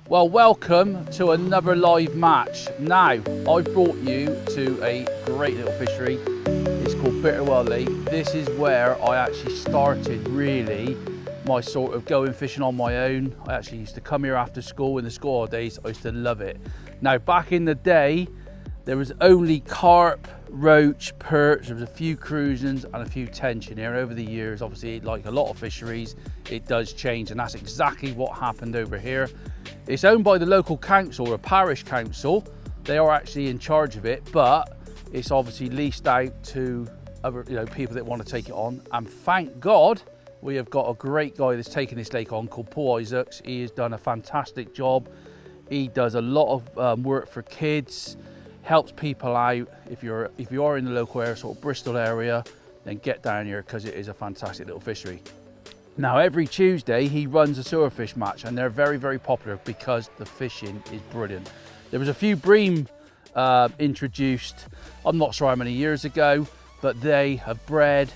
Well, welcome to another live match. Now, I've brought you to a great little fishery. It's called Bitterwell Lake. This is where I actually started really my sort of going fishing on my own. I actually used to come here after school in the school holidays. I used to love it. Now, back in the day, there was only carp, roach, perch, there was a few cruisins and a few tension here. Over the years, obviously, like a lot of fisheries, it does change, and that's exactly what happened over here. It's owned by the local council, or parish council. They are actually in charge of it, but it's obviously leased out to other, people that want to take it on. And thank God, we have got a great guy that's taking this lake on called Paul Isaacs. He has done a fantastic job. He does a lot of work for kids, helps people out. If you are in the local area, sort of Bristol area, then get down here because it is a fantastic little fishery. Now, every Tuesday he runs a silverfish match, and they're very, very popular because the fishing is brilliant. There was a few bream introduced, I'm not sure how many years ago, but they have bred,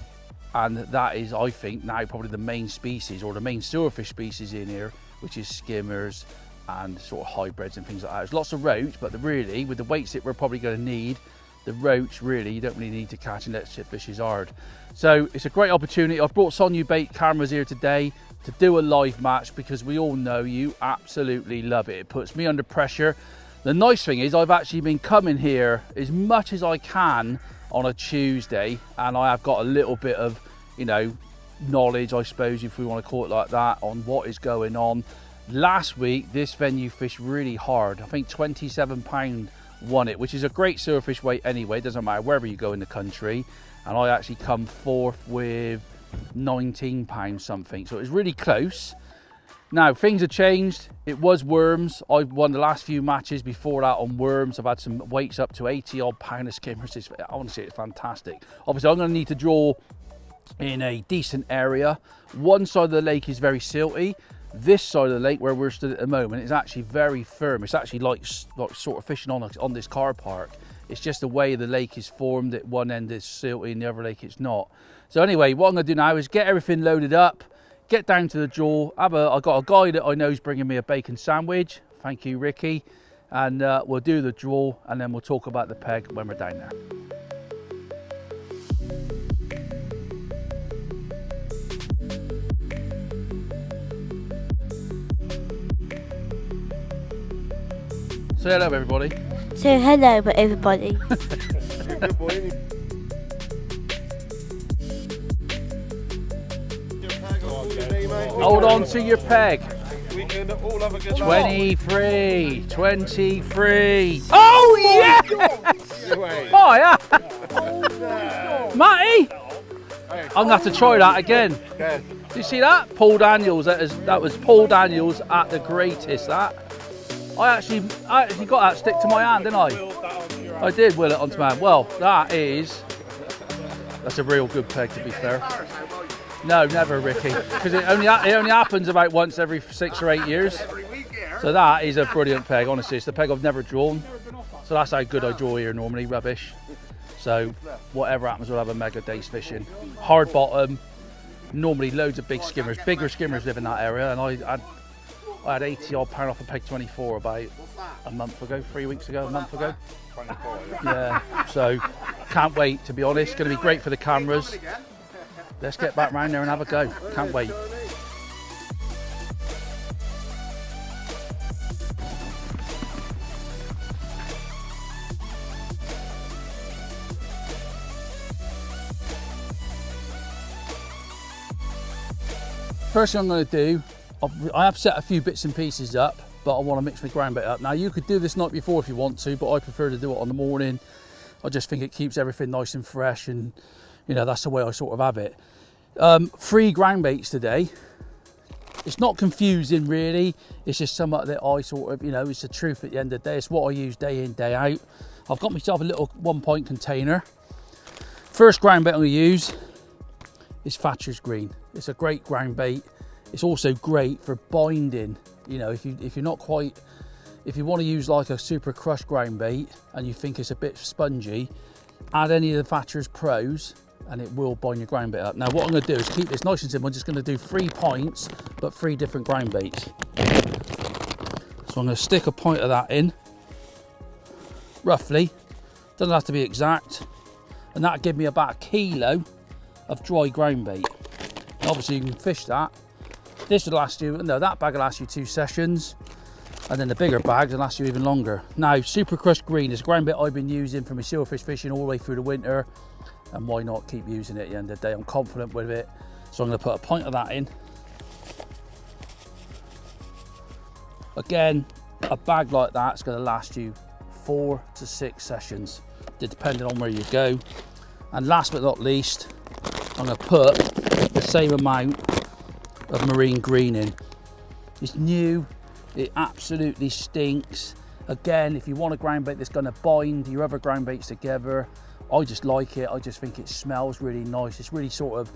and that is, I think, now probably the main species, or the main silverfish species in here, which is skimmers and sort of hybrids and things like that. There's lots of roach, but really, with the weights that we're probably going to need, the roach really, you don't really need to catch and let shit fishes hard. So it's a great opportunity. I've brought Sonubaits cameras here today to do a live match because we all know you absolutely love it. It puts me under pressure. The nice thing is I've actually been coming here as much as I can on a Tuesday, and I have got a little bit of, knowledge, I suppose, if we want to call it like that, on what is going on. Last week, this venue fished really hard. I think 27 pound won it, which is a great silverfish weight anyway. It doesn't matter wherever you go in the country. And I actually come fourth with 19 pounds something. So it was really close. Now, things have changed. It was worms. I've won the last few matches before that on worms. I've had some weights up to 80 odd pound of skimmers. I want to say it's fantastic. Obviously, I'm going to need to draw in a decent area. One side of the lake is very silty. This side of the lake where we're stood at the moment is actually very firm. It's actually like sort of fishing on this car park. It's just the way the lake is formed. At one end is silty and the other lake it's not. So anyway, what I'm going to do now is get everything loaded up, get down to the draw. I've got a guy that I know is bringing me a bacon sandwich. Thank you, Ricky. And we'll do the draw, and then we'll talk about the peg when we're down there. Say hello, everybody. Say hello, everybody. Hold on to your peg. We can all have a good 23, 23. Oh, yeah! Oh, yeah! Matty! I'm going to have to try that again. Do you see that? Paul Daniels. That was Paul Daniels at the greatest, that. I actually got that stick to my hand, didn't I? I did will it onto my hand. Well, that's a real good peg, to be fair. No, never, Ricky, because it only happens about once every 6 or 8 years. So that is a brilliant peg, honestly. It's the peg I've never drawn. So that's how good I draw here normally, rubbish. So whatever happens, we'll have a mega day's fishing. Hard bottom, normally loads of big skimmers. Bigger skimmers live in that area, and I had 80 odd pound off a peg 24 about a month ago, 3 weeks ago, a month ago. 24, yeah, so can't wait, to be honest. It's going to be great for the cameras. Let's get back round there and have a go. Can't wait. First thing I'm going to do, I have set a few bits and pieces up, but I want to mix my ground bait up. Now, you could do this night before if you want to, but I prefer to do it on the morning. I just think it keeps everything nice and fresh, and that's the way I sort of have it. 3 ground baits today. It's not confusing really. It's just something that I sort of, it's the truth at the end of the day. It's what I use day in, day out. I've got myself a little 1-point container. First ground bait I'm going to use is Thatcher's Green. It's a great ground bait. It's also great for binding. If you're not quite, if you want to use like a super crushed ground bait and you think it's a bit spongy, add any of the Thatcher's Pros and it will bind your ground bait up. Now what I'm going to do is keep this nice and simple. I'm just going to do 3 points, but 3 different ground baits. So I'm going to stick a pint of that in, roughly, doesn't have to be exact, and that'll give me about 1 kilo of dry ground bait. And obviously you can fish that. This will last you, no, that bag will last you 2 sessions, and then the bigger bags will last you even longer. Now, Super Crushed Green is a ground bait I've been using for my silverfish fishing all the way through the winter, and why not keep using it at the end of the day? I'm confident with it. So I'm going to put a pint of that in. Again, a bag like that's going to last you 4 to 6 sessions, depending on where you go. And last but not least, I'm going to put the same amount of marine green in. It's new, it absolutely stinks. Again, if you want a ground bait that's going to bind your other ground baits together, I just like it. I just think it smells really nice. It's really sort of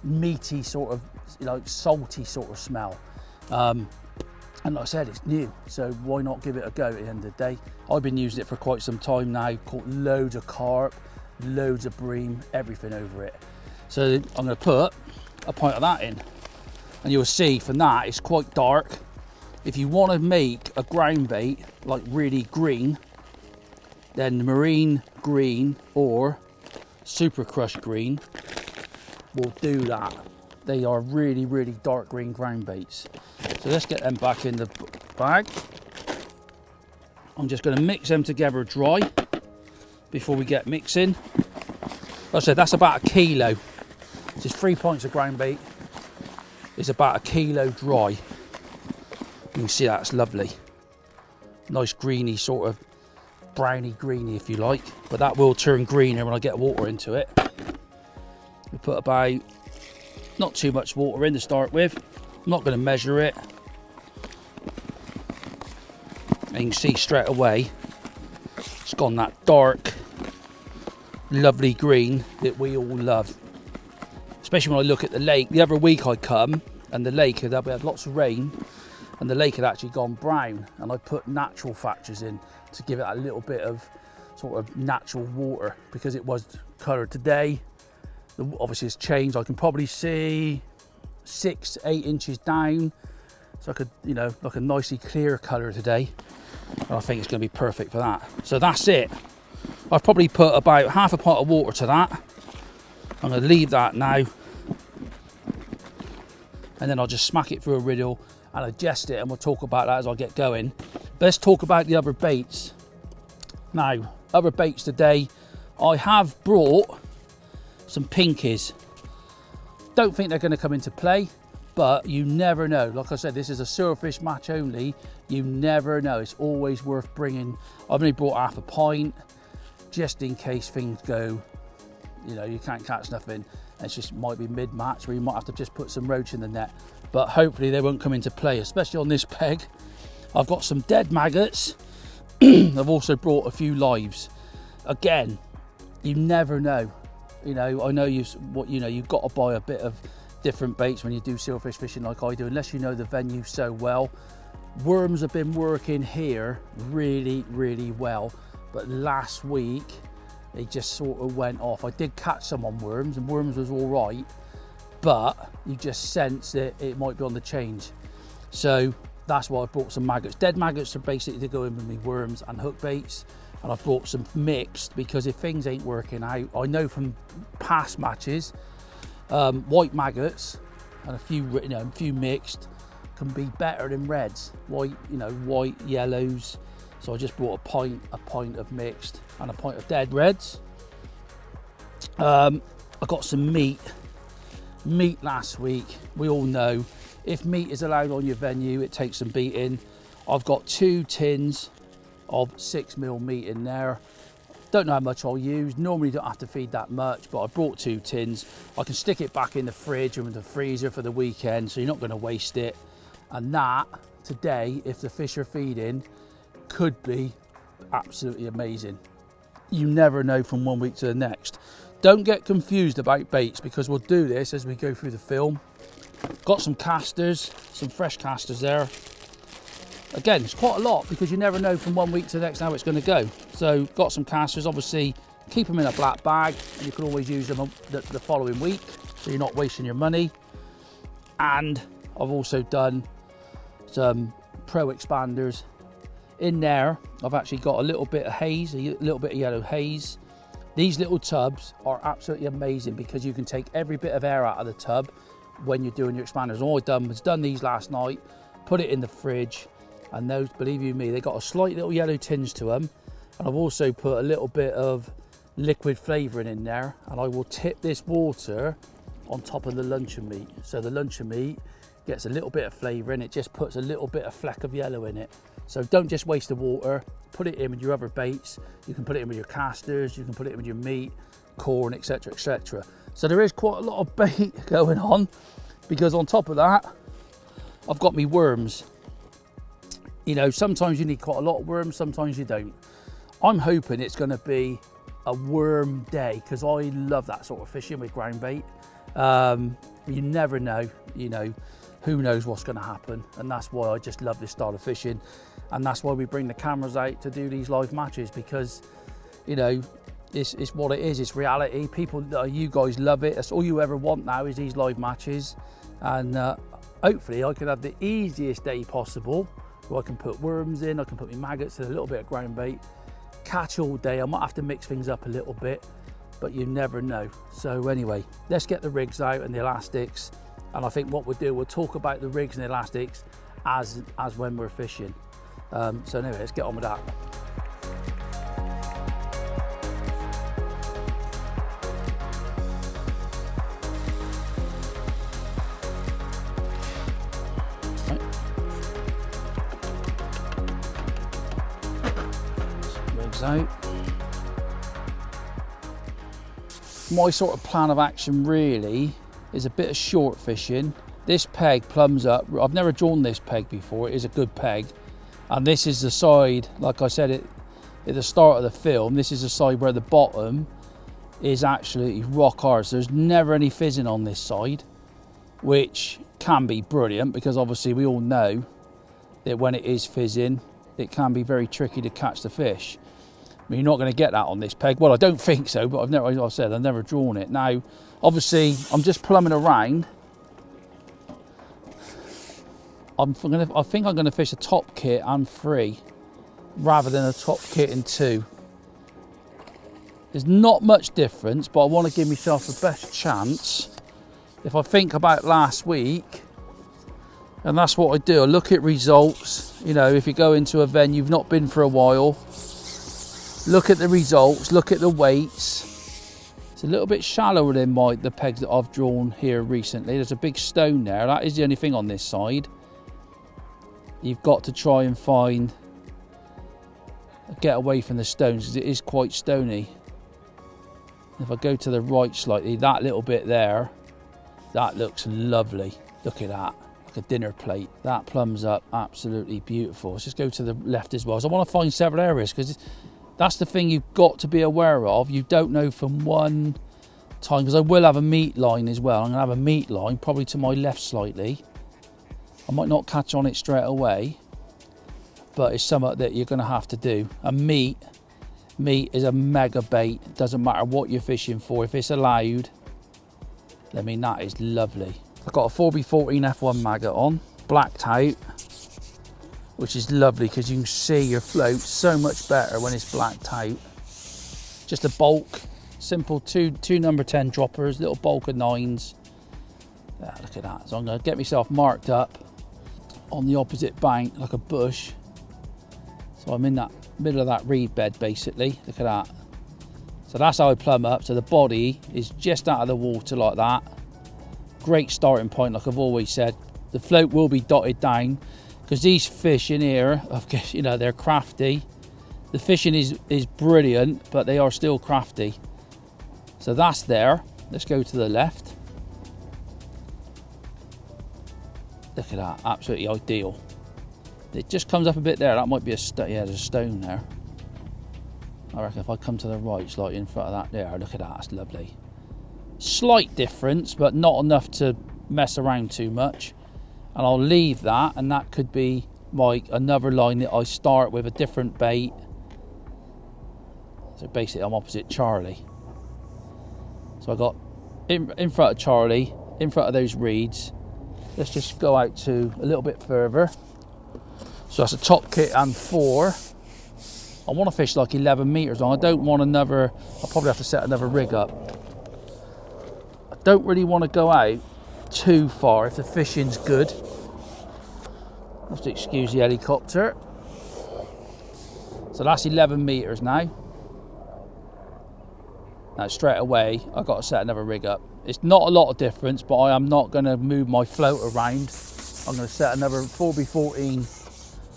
meaty, sort of, you know, salty sort of smell. And like I said, it's new, so why not give it a go at the end of the day? I've been using it for quite some time now, caught loads of carp, loads of bream, everything over it. So I'm going to put a pint of that in, and you'll see from that it's quite dark. If you want to make a ground bait like really green, then marine green or Super Crushed Green will do that. They are really, really dark green ground baits. So let's get them back in the bag. I'm just going to mix them together dry before we get mixing. Like I said, that's about 1 kilo. Just 3 pints of ground bait is about 1 kilo dry. You can see that's lovely. Nice greeny, sort of browny greeny if you like, but that will turn greener when I get water into it. We put about, not too much water in to start with. I'm not going to measure it. And you can see straight away it's gone that dark, lovely green that we all love. Especially when I look at the lake. The other week I come and the lake had lots of rain and the lake had actually gone brown, and I put natural factors in to give it a little bit of sort of natural water because it was coloured. Today, obviously it's changed. I can probably see 6, 8 inches down, so I could, you know, like a nicely clear colour today, and I think it's going to be perfect for that. So that's it. I've probably put about half a pot of water to that. I'm going to leave that now, and then I'll just smack it through a riddle and adjust it, and we'll talk about that as I get going. But let's talk about the other baits. Now, other baits today, I have brought some pinkies. Don't think they're going to come into play, but you never know. Like I said, this is a silverfish match only. You never know. It's always worth bringing. I've only brought half a pint just in case things go, you know, you can't catch nothing. It's just might be mid-match where you might have to just put some roach in the net, but hopefully they won't come into play, especially on this peg. I've got some dead maggots. I've also brought a few lives. Again, you never know. You know, I know you've got to buy a bit of different baits when you do silverfish fishing like I do, unless you know the venue so well. Worms have been working here really, really well, but last week they just sort of went off. I did catch some on worms, and worms was all right, but you just sense that it might be on the change. So that's why I brought some maggots. Dead maggots are basically to go in with me worms and hook baits, and I brought some mixed because if things ain't working out, I know from past matches, white maggots and a few mixed can be better than reds. White, yellows. So I just brought a pint of mixed and a pint of dead reds. I got some meat last week. We all know if meat is allowed on your venue, it takes some beating. I've got 2 tins of 6mm meat in there. Don't know how much I'll use. Normally don't have to feed that much, but I brought 2 tins. I can stick it back in the fridge or in the freezer for the weekend, so you're not going to waste it. And that today, if the fish are feeding, could be absolutely amazing. You never know from one week to the next. Don't get confused about baits, because we'll do this as we go through the film. Got some casters, some fresh casters there. Again, it's quite a lot because you never know from one week to the next how it's going to go. So got some casters, obviously keep them in a black bag, and you can always use them the following week, so you're not wasting your money. And I've also done some pro expanders In there, I've actually got a little bit of haze, a little bit of yellow haze. These little tubs are absolutely amazing because you can take every bit of air out of the tub when you're doing your expanders. All I've done was done these last night, put it in the fridge, and those, believe you me, they got a slight little yellow tinge to them. And I've also put a little bit of liquid flavouring in there, and I will tip this water on top of the luncheon meat. So the luncheon meat gets a little bit of flavour in, it just puts a little bit of fleck of yellow in it. So don't just waste the water, put it in with your other baits. You can put it in with your casters, you can put it in with your meat, corn, etc, etc. So there is quite a lot of bait going on, because on top of that, I've got me worms. You know, sometimes you need quite a lot of worms, sometimes you don't. I'm hoping it's going to be a worm day, because I love that sort of fishing with ground bait. You never know, you know, who knows what's going to happen, and that's why I just love this style of fishing, and that's why we bring the cameras out to do these live matches, because, you know, it's what it is, it's reality. People, you guys love it. That's all you ever want now, is these live matches, and hopefully I can have the easiest day possible, where I can put worms in, I can put my maggots and a little bit of ground bait, catch all day. I might have to mix things up a little bit, but you never know. So anyway, let's get the rigs out and the elastics, and I think what we'll do, we'll talk about the rigs and the elastics as when we're fishing. So anyway, let's get on with that. Right. Rigs out. My sort of plan of action really is a bit of short fishing. This peg plums up. I've never drawn this peg before. It is a good peg, and this is the side, like I said at the start of the film, this is the side where the bottom is absolutely rock hard. So there's never any fizzing on this side, which can be brilliant, because obviously we all know that when it is fizzing, it can be very tricky to catch the fish. I mean, you're not going to get that on this peg. Well, I don't think so, but I've never drawn it. Now, obviously, I'm just plumbing around. I think I'm going to fish a top kit and 3, rather than a top kit and 2. There's not much difference, but I want to give myself the best chance. If I think about last week, and that's what I do, I look at results. You know, if you go into a venue you've not been for a while, look at the results, look at the weights. It's a little bit shallower than the pegs that I've drawn here recently. There's a big stone there. That is the only thing on this side. You've got to try and get away from the stones, because it is quite stony. If I go to the right slightly, that little bit there, that looks lovely. Look at that, like a dinner plate. That plums up absolutely beautiful. Let's just go to the left as well. So I want to find several areas, because that's the thing you've got to be aware of. You don't know from one time, because I will have a meat line as well. I'm going to have a meat line probably to my left slightly. I might not catch on it straight away, but it's something that you're going to have to do. And meat is a mega bait. It doesn't matter what you're fishing for. If it's allowed, I mean, that is lovely. I've got a 4x14 F1 maggot on, blacked out, which is lovely, because you can see your float so much better when it's blacked out. Just a bulk, simple two number 10 droppers, little bulk of 9s. Yeah, look at that. So I'm going to get myself marked up on the opposite bank like a bush. So I'm in that middle of that reed bed basically. Look at that. So that's how I plumb up. So the body is just out of the water like that. Great starting point, like I've always said. The float will be dotted down, because these fish in here, you know, they're crafty. The fishing is brilliant, but they are still crafty. So that's there. Let's go to the left. Look at that, absolutely ideal. It just comes up a bit there. That might be a stone. Yeah, there's a stone there. I reckon if I come to the right, slightly in front of that there, look at that, that's lovely. Slight difference, but not enough to mess around too much. And I'll leave that, and that could be another line that I start with a different bait. So basically I'm opposite Charlie. So I got in front of Charlie, in front of those reeds. Let's just go out to a little bit further. So that's a top kit and 4. I want to fish like 11 metres long. I don't want another, I'll probably have to set another rig up. I don't really want to go out too far if the fishing's good. Just excuse the helicopter. So that's 11 metres now. Now straight away, I've got to set another rig up. It's not a lot of difference, but I am not going to move my float around. I'm going to set another 4x14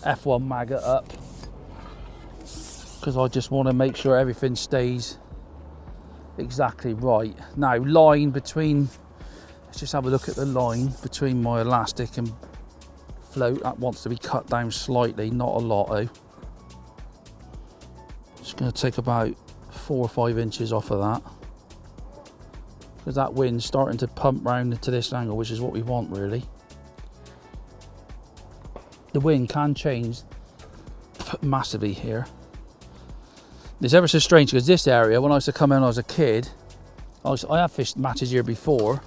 F1 maggot up, because I just want to make sure everything stays exactly right. Now, line between, let's just have a look at the line between my elastic and float. That wants to be cut down slightly, not a lot though. Just going to take about 4 or 5 inches off of that, because that wind's starting to pump round to this angle, which is what we want really. The wind can change massively here. It's ever so strange because this area, when I used to come in when I was a kid, I have fished matches here before.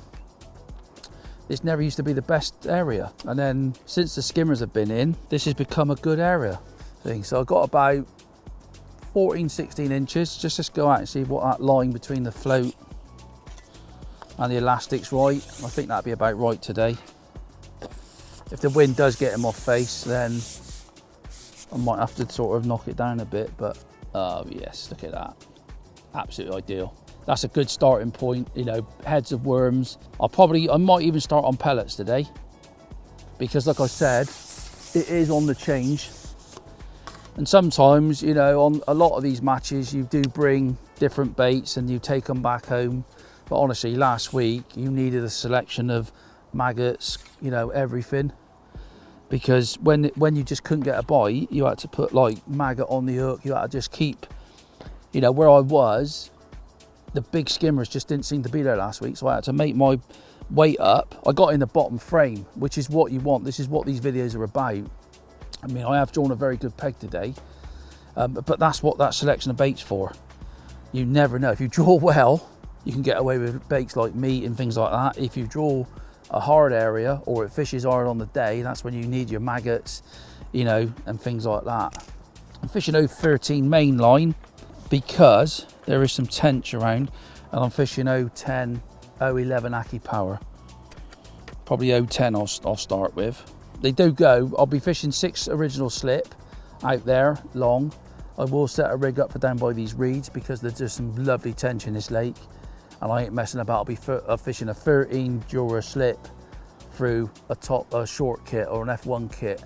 This never used to be the best area, and then since the skimmers have been in, this has become a good area. So I've got about 14-16 inches. Just go out and see what that line between the float and the elastic's right. I think that'd be about right today. If the wind does get him off face, then I might have to sort of knock it down a bit, but oh yes, look at that. Absolutely ideal. That's a good starting point, you know, heads of worms. I might even start on pellets today, because like I said, it is on the change. And sometimes, you know, on a lot of these matches, you do bring different baits and you take them back home. But honestly, last week, you needed a selection of maggots, you know, everything. Because when you just couldn't get a bite, you had to put like maggot on the hook. You had to just keep, you know, where I was, the big skimmers just didn't seem to be there last week. So I had to make my weight up. I got in the bottom frame, which is what you want. This is what these videos are about. I mean, I have drawn a very good peg today, but that's what that selection of bait's for. You never know. If you draw well, you can get away with baits like meat and things like that. If you draw a hard area or it fishes hard on the day, that's when you need your maggots, you know, and things like that. I'm fishing 013 main line because there is some tench around, and I'm fishing 010, 011 Aki power. Probably 010 I'll start with. They do go, I'll be fishing 6 original slip out there long. I will set a rig up for down by these reeds because there's just some lovely tench in this lake, and I ain't messing about. I'll be fishing a 13 Jura slip through a short kit or an F1 kit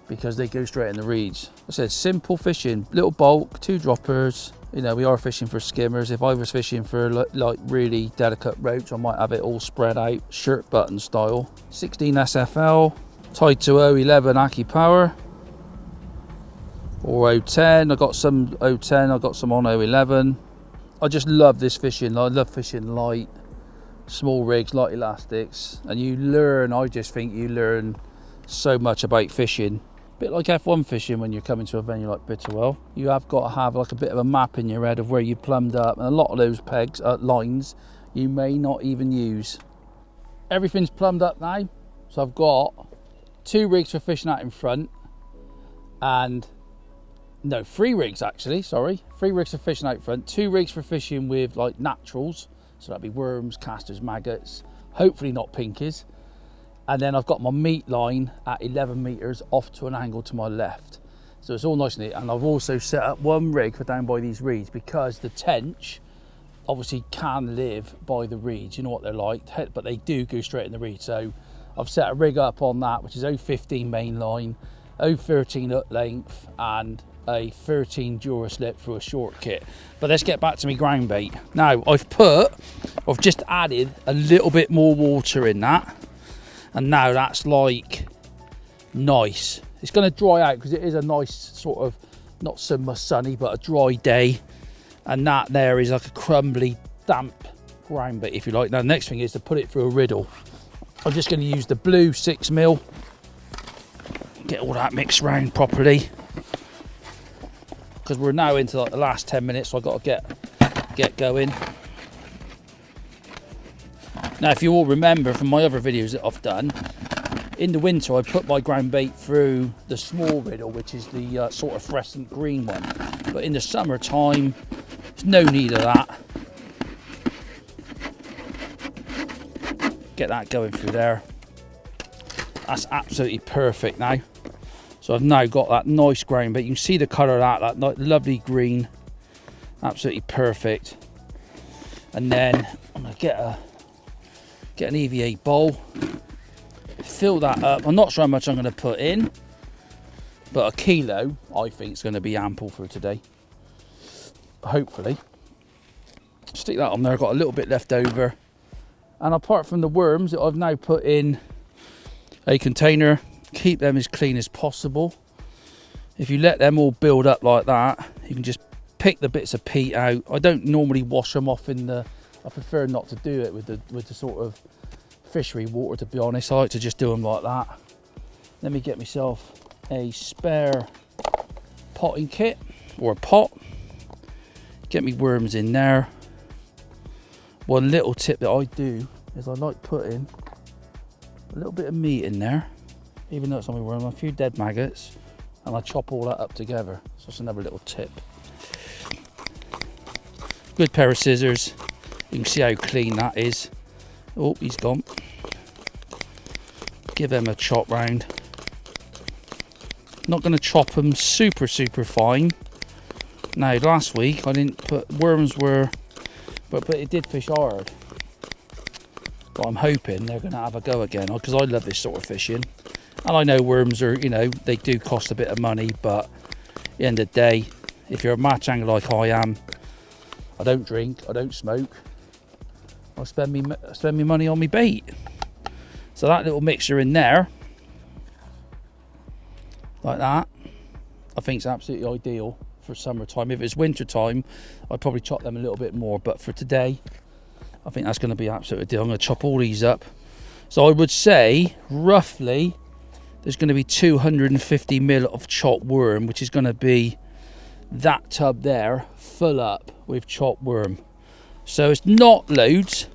because they go straight in the reeds. I said simple fishing, little bulk, 2 droppers. You know, we are fishing for skimmers. If I was fishing for like really delicate roach, I might have it all spread out, shirt button style. 16 SFL, tied to 011 Aki power, or 010. I got some 010, I got some on 011. I just love this fishing. I love fishing light, small rigs, light elastics, and you learn, I just think you learn so much about fishing. A bit like F1 fishing when you're coming to a venue like Bitterwell. You have got to have like a bit of a map in your head of where you plumbed up, and a lot of those pegs, lines, you may not even use. Everything's plumbed up now, so I've got 2 rigs for fishing out in front, and no, 3 rigs actually, sorry. 3 rigs for fishing out front, 2 rigs for fishing with like naturals, so that'd be worms, casters, maggots, hopefully not pinkies. And then I've got my meat line at 11 meters off to an angle to my left. So it's all nice and neat. And I've also set up 1 rig for down by these reeds because the tench obviously can live by the reeds. You know what they're like, but they do go straight in the reeds. So I've set a rig up on that, which is 015 main line, 013 up length, and a 13 Jura slip through a short kit. But let's get back to my ground bait. Now I've just added a little bit more water in that, and now that's like nice. It's going to dry out because it is a nice sort of, not so much sunny, but a dry day, and that there is like a crumbly damp ground bait if you like. Now the next thing is to put it through a riddle. I'm just going to use the blue 6mm, get all that mixed round properly, because we're now into like the last 10 minutes, so I've got to get going. Now if you all remember from my other videos that I've done, In the winter, I put my ground bait through the small riddle, which is the sort of fluorescent green one. But in the summertime, there's no need of that. Get that going through there. That's absolutely perfect now. So I've now got that nice ground bait. You can see the colour of that lovely green. Absolutely perfect. And then I'm going to get an EVA bowl. Fill that up. I'm not sure how much I'm going to put in, but a kilo I think is going to be ample for today. Hopefully. Stick that on there. I've got a little bit left over. And apart from the worms that I've now put in a container, keep them as clean as possible. If you let them all build up like that, you can just pick the bits of peat out. I don't normally wash them off in the, I prefer not to do it with the sort of fishery water, to be honest. I like to just do them like that. Let me get myself a spare potting kit or a pot. Get me worms in there. One little tip that I do is I like putting a little bit of meat in there, even though it's only worm, a few dead maggots, and I chop all that up together. So that's another little tip. Good pair of scissors. You can see how clean that is. Oh, he's gone. Give them a chop round. Not going to chop them super fine. Now, last week I didn't put worms were, but it did fish hard. But I'm hoping they're going to have a go again, because I love this sort of fishing. And I know worms are, you know, they do cost a bit of money, but at the end of the day, if you're a match angler like I am, I don't drink, I don't smoke, I spend me money on me bait. So that little mixture in there, like that, I think it's absolutely ideal for summertime. If it's winter time, I'd probably chop them a little bit more, but for today, I think that's going to be absolutely ideal. I'm going to chop all these up. So I would say, roughly, there's going to be 250 mil of chopped worm, which is going to be that tub there, full up with chopped worm. So it's not loads.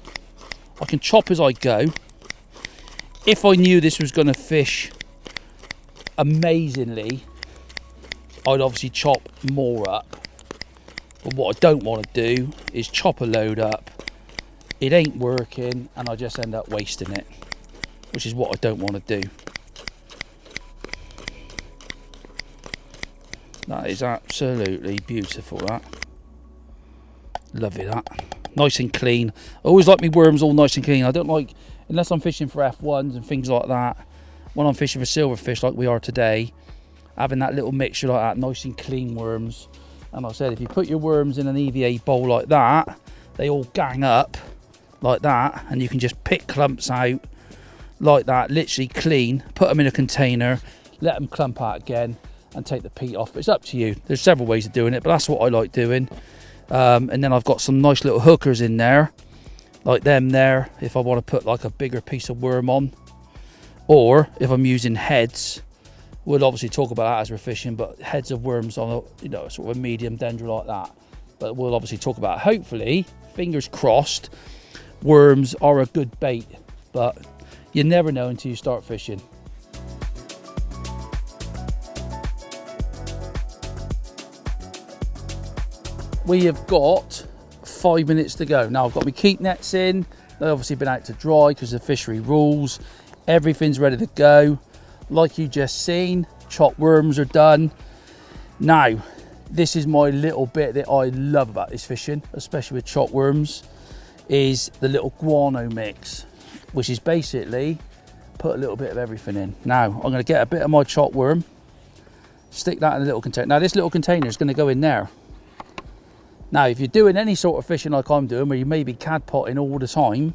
I can chop as I go. If I knew this was going to fish amazingly, I'd obviously chop more up. But what I don't want to do is chop a load up. It ain't working and I just end up wasting it, which is what I don't want to do. That is absolutely beautiful, that. Lovely, that. Nice and clean. I always like my worms all nice and clean. I don't like, unless I'm fishing for F1s and things like that, when I'm fishing for silverfish like we are today, having that little mixture like that, nice and clean worms. And like I said, if you put your worms in an EVA bowl like that, they all gang up like that, and you can just pick clumps out like that, literally clean, put them in a container, let them clump out again, and take the peat off. It's up to you. There's several ways of doing it, but that's what I like doing. And then I've got some nice little hookers in there, like them there, if I want to put like a bigger piece of worm on, or if I'm using heads. We'll obviously talk about that as we're fishing, but heads of worms on a, you know, sort of a medium dendro like that. But we'll obviously talk about it. Hopefully, fingers crossed, worms are a good bait, but you never know until you start fishing. We have got 5 minutes to go. Now I've got my keep nets in. They've obviously been out to dry because of fishery rules. Everything's ready to go. Like you just seen, chopped worms are done. Now, this is my little bit that I love about this fishing, especially with chopped worms, is the little guano mix, which is basically put a little bit of everything in. Now, I'm going to get a bit of my chopped worm, stick that in a little container. Now, this little container is going to go in there. Now, if you're doing any sort of fishing like I'm doing, where you may be cad potting all the time,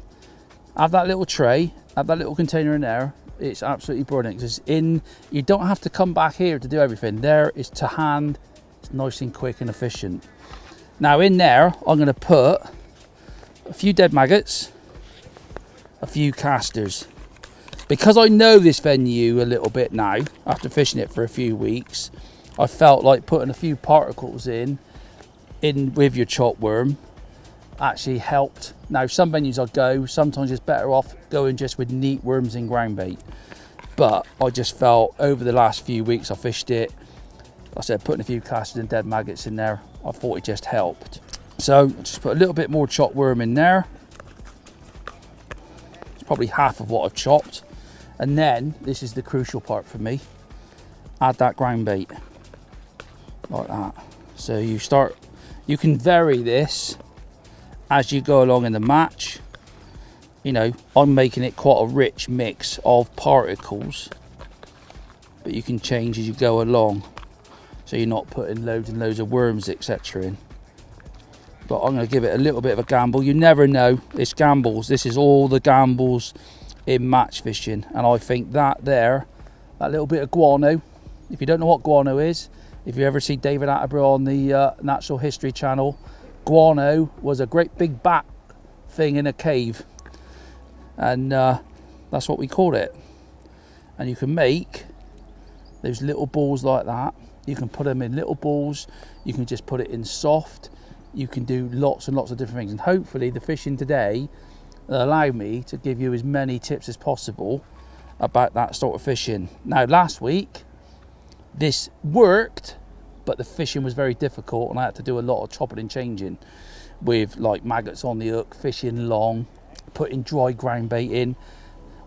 have that little tray, have that little container in there. It's absolutely brilliant, because you don't have to come back here to do everything. There is to hand, it's nice and quick and efficient. Now in there, I'm going to put a few dead maggots, a few casters. Because I know this venue a little bit now, after fishing it for a few weeks, I felt like putting a few particles in with your chopped worm actually helped. Now some venues I go, sometimes it's better off going just with neat worms and ground bait. But I just felt over the last few weeks I fished it, like I said, putting a few casters and dead maggots in there, I thought it just helped. So just put a little bit more chopped worm in there. It's probably half of what I've chopped. And then, this is the crucial part for me, add that ground bait, like that. So you can vary this as you go along in the match. You know, I'm making it quite a rich mix of particles, but you can change as you go along. So you're not putting loads and loads of worms, etc. in. But I'm going to give it a little bit of a gamble. You never know, it's gambles. This is all the gambles in match fishing. And I think that little bit of guano, if you don't know what guano is, if you ever see David Attenborough on the Natural History channel, guano was a great big bat thing in a cave. And that's what we called it. And you can make those little balls like that. You can put them in little balls. You can just put it in soft. You can do lots and lots of different things. And hopefully the fishing today will allow me to give you as many tips as possible about that sort of fishing. Now, last week, this worked, but the fishing was very difficult and I had to do a lot of chopping and changing with like maggots on the hook, fishing long, putting dry ground bait in.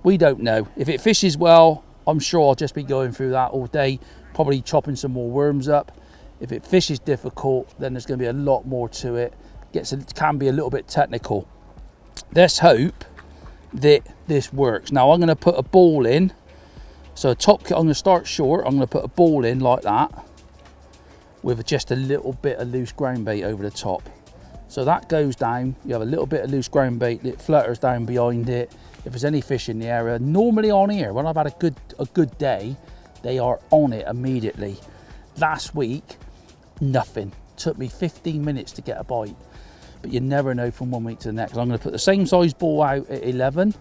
We don't know. If it fishes well, I'm sure I'll just be going through that all day, probably chopping some more worms up. If it fishes difficult, then there's going to be a lot more to it. It can be a little bit technical. Let's hope that this works. Now I'm going to put a ball in. So I'm going to start short. I'm going to put a ball in like that with just a little bit of loose ground bait over the top. So that goes down. You have a little bit of loose ground bait that flutters down behind it. If there's any fish in the area, normally on here, when I've had a good day, they are on it immediately. Last week, nothing. Took me 15 minutes to get a bite. But you never know from one week to the next. I'm going to put the same size ball out at 11,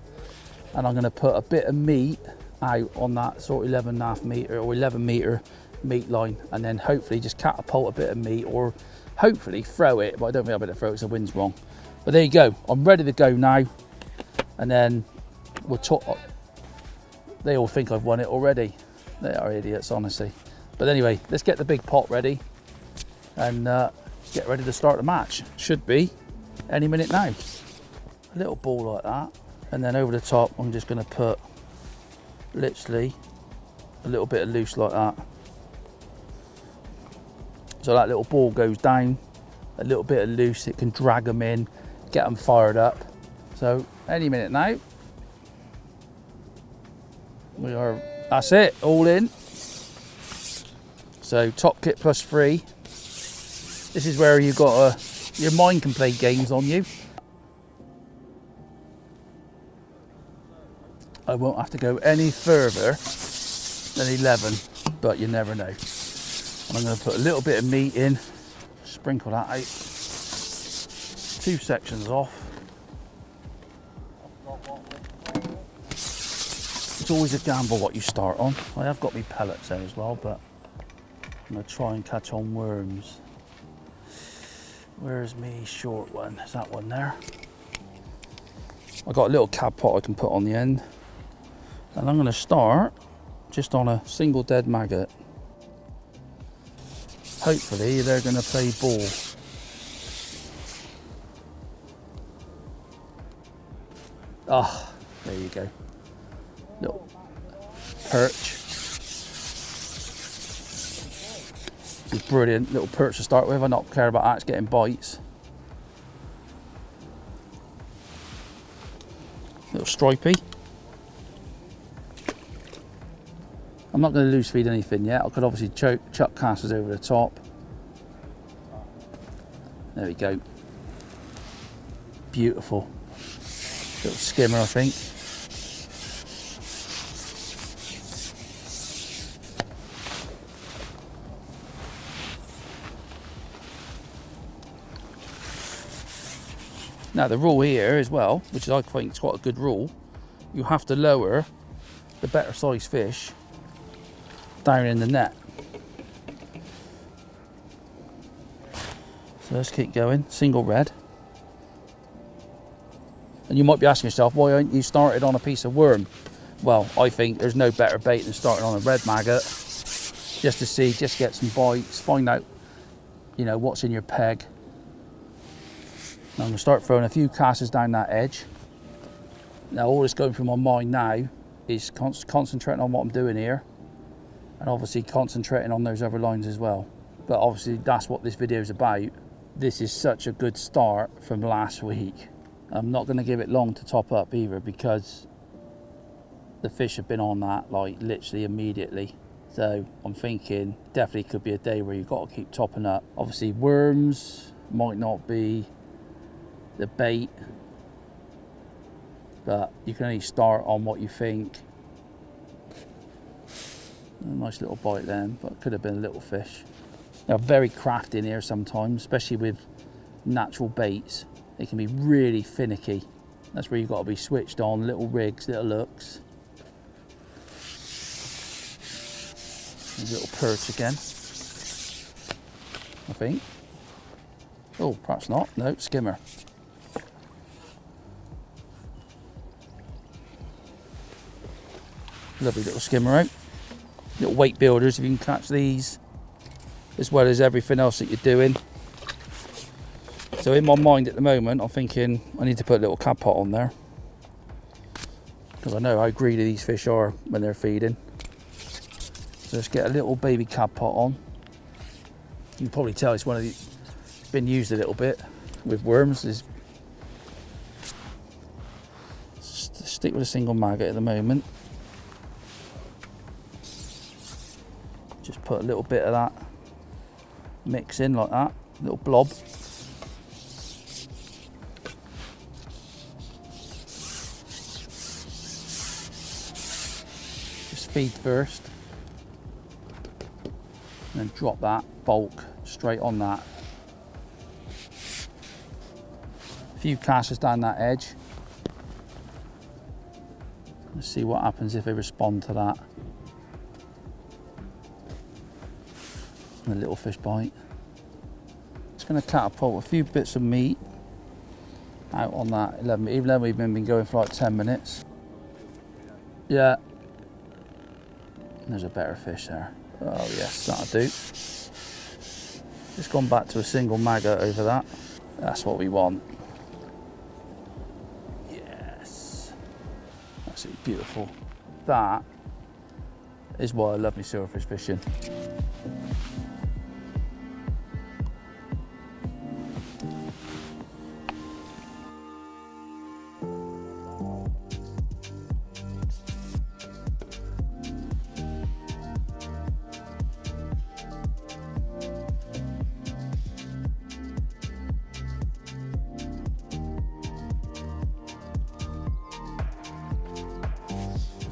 and I'm going to put a bit of meat out on that sort of 11.5 metre or 11 metre meat line, and then hopefully just catapult a bit of meat, or hopefully throw it, but I don't think I'll be able to throw it because the wind's wrong. But there you go, I'm ready to go now, and then we'll talk. They all think I've won it already. They are idiots, honestly. But anyway, let's get the big pot ready and get ready to start the match. Should be any minute now. A little ball like that, and then over the top I'm just going to put literally a little bit of loose like that. So that little ball goes down, a little bit of loose, it can drag them in, get them fired up. So any minute now. That's it, all in. So top kit plus 3. This is where you've got your mind can play games on you. I won't have to go any further than 11, but you never know. And I'm going to put a little bit of meat in, sprinkle that out, 2 sections off. It's always a gamble what you start on. I have got me pellets there as well, but I'm going to try and catch on worms. Where's me short one? Is that one there? I've got a little cab pot I can put on the end. And I'm going to start just on a single dead maggot. Hopefully they're going to play ball. Ah, oh, there you go. Little perch. This is brilliant. Little perch to start with. I don't care about that, it's getting bites. Little stripey. I'm not going to loose feed anything yet. I could obviously chuck casters over the top. There we go. Beautiful. Little skimmer, I think. Now the rule here as well, which I think is quite a good rule, you have to lower the better sized fish down in the net. So let's keep going, single red. And you might be asking yourself, why aren't you started on a piece of worm? well, I think there's no better bait than starting on a red maggot, just to see, just get some bites, find out, you know, what's in your peg. And I'm gonna start throwing a few casts down that edge. Now all that's going through my mind now is concentrating on what I'm doing here, and obviously concentrating on those other lines as well. But obviously that's what this video is about. This is such a good start from last week. I'm not going to give it long to top up either, because the fish have been on that like literally immediately. So I'm thinking definitely could be a day where you've got to keep topping up. Obviously worms might not be the bait, but you can only start on what you think. A nice little bite then, but it could have been a little fish. They're very crafty in here sometimes, especially with natural baits. They can be really finicky. That's where you've got to be switched on, little rigs, little hooks. A little perch again, I think. Oh, perhaps not. No, skimmer. Lovely little skimmer out. Little weight builders, if you can catch these, as well as everything else that you're doing. So in my mind at the moment, I'm thinking I need to put a little cod pot on there, because I know how greedy these fish are when they're feeding. So let's get a little baby cod pot on. You can probably tell it's one of the, it's been used a little bit with worms. Is stick with a single maggot at the moment. Just put a little bit of that mix in like that, little blob. Just feed first, and then drop that bulk straight on that. A few casts down that edge. Let's see what happens if they respond to that. And a little fish bite. It's going to catapult a few bits of meat out on that 11, even though we've been going for like 10 minutes. Yeah. There's a better fish there. Oh yes, that'll do. Just gone back to a single maggot over that. That's what we want. Yes. Absolutely beautiful. That is why I love me silverfish fishing.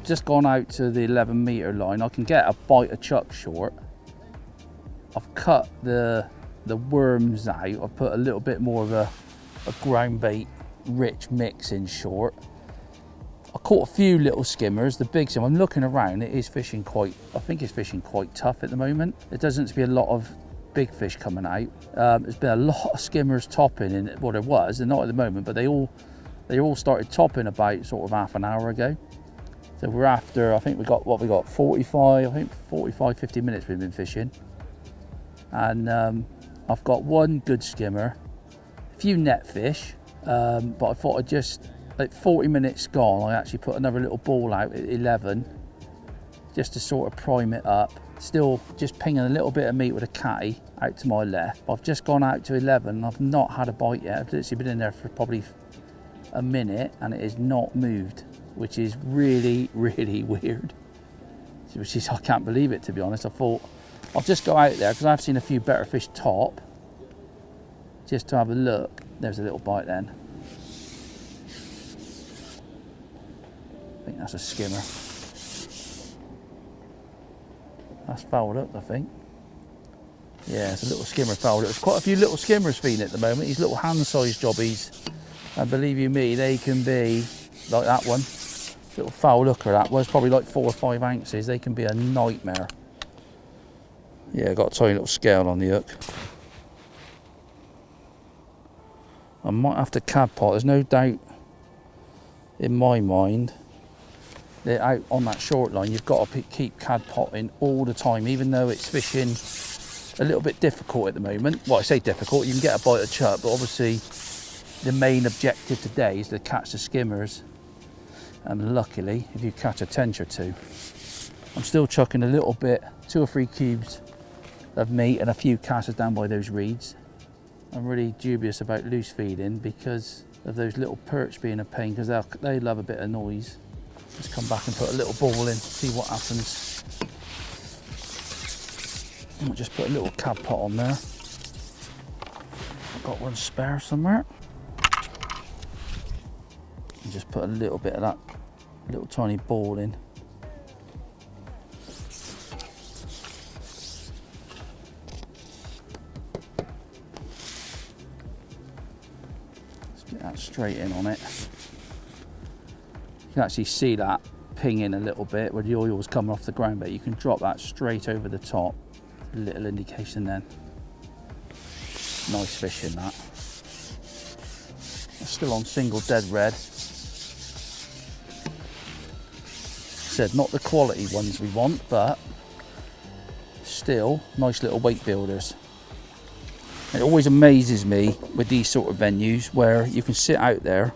Just gone out to the 11 metre line. I can get a bite of chuck short. I've cut the worms out. I've put a little bit more of a ground bait rich mix in short. I caught a few little skimmers. The big sim, I'm looking around, it is fishing quite, I think it's fishing quite tough at the moment. There doesn't seem to be a lot of big fish coming out. There's been a lot of skimmers topping in, well there was, they're not at the moment, but they all started topping about sort of half an hour ago. So we're after, I think we got, what we got, 45, 50 minutes we've been fishing. And I've got one good skimmer, a few net fish, but I thought I'd just, like 40 minutes gone, I actually put another little ball out at 11, just to sort of prime it up. Still just pinging a little bit of meat with a catty out to my left. I've just gone out to 11 and I've not had a bite yet. I've literally been in there for probably a minute and it is not moved, which is really, really weird. Which is, I can't believe it, to be honest. I thought I'll just go out there because I've seen a few better fish top, just to have a look. There's a little bite then. I think that's a skimmer. That's fouled up, I think. Yeah, it's a little skimmer fouled up. There's quite a few little skimmers feeding at the moment. These little hand-sized jobbies. And believe you me, they can be like that one. Little foul looker that was, probably like 4 or 5 ounces. They can be a nightmare. Yeah, got a tiny little scale on the hook. I might have to cad pot. There's no doubt in my mind they're out on that short line, you've got to keep cad potting all the time, even though it's fishing a little bit difficult at the moment. Well, I say difficult, you can get a bite of chub, but obviously the main objective today is to catch the skimmers, and luckily if you catch a tench or two. I'm still chucking a little bit, 2 or 3 cubes of meat and a few casters down by those reeds. I'm really dubious about loose feeding because of those little perch being a pain, because they love a bit of noise. Just come back and put a little ball in, see what happens. I'll just put a little cab pot on there. I've got one spare somewhere. And just put a little bit of that little tiny ball in. Let's get that straight in on it. You can actually see that pinging a little bit where the oil was coming off the ground, but you can drop that straight over the top. A little indication then. Nice fishing that. It's still on single dead red. Said not the quality ones we want, but still nice little weight builders. It always amazes me with these sort of venues where you can sit out there,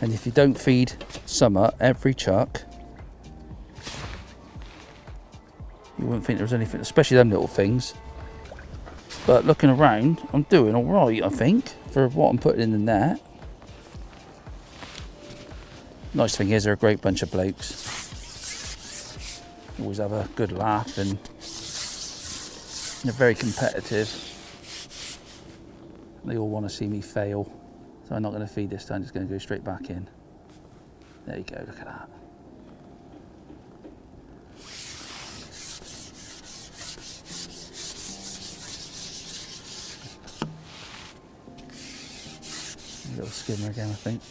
and if you don't feed summer every chuck, you wouldn't think there was anything, especially them little things. But looking around, I'm doing all right, I think, for what I'm putting in the net. Nice thing is they're a great bunch of blokes. Always have a good laugh, and they're very competitive. They all want to see me fail. So I'm not going to feed this time, just going to go straight back in. There you go, look at that. A little skimmer again, I think.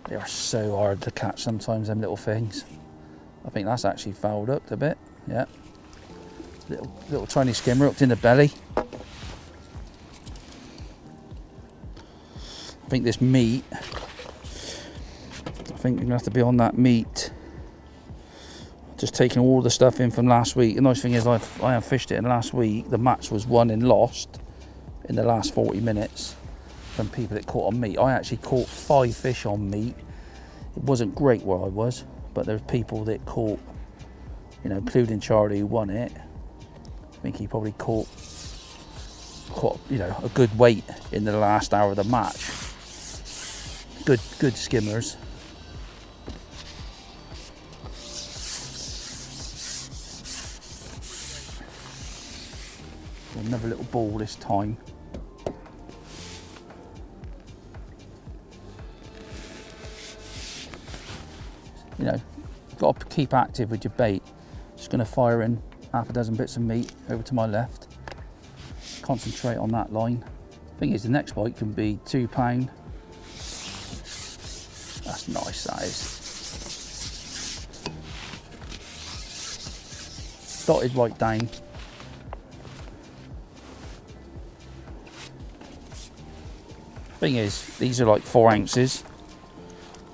They are so hard to catch sometimes, them little things. I think that's actually fouled up a bit, yeah. Little tiny skimmer hooked in the belly. I think this meat, I think you're gonna have to be on that meat. Just taking all the stuff in from last week. The nice thing is I have fished it in last week. The match was won and lost in the last 40 minutes from people that caught on meat. I actually caught 5 fish on meat. It wasn't great where I was, but there's people that caught, you know, including Charlie who won it. I think he probably caught, you know, a good weight in the last hour of the match. Good skimmers. Another little ball this time. You know, you've got to keep active with your bait. Just going to fire in half a dozen bits of meat over to my left. Concentrate on that line. Thing is, the next bite can be £2. That's nice, that is. Dotted right down. Thing is, these are like 4 ounces.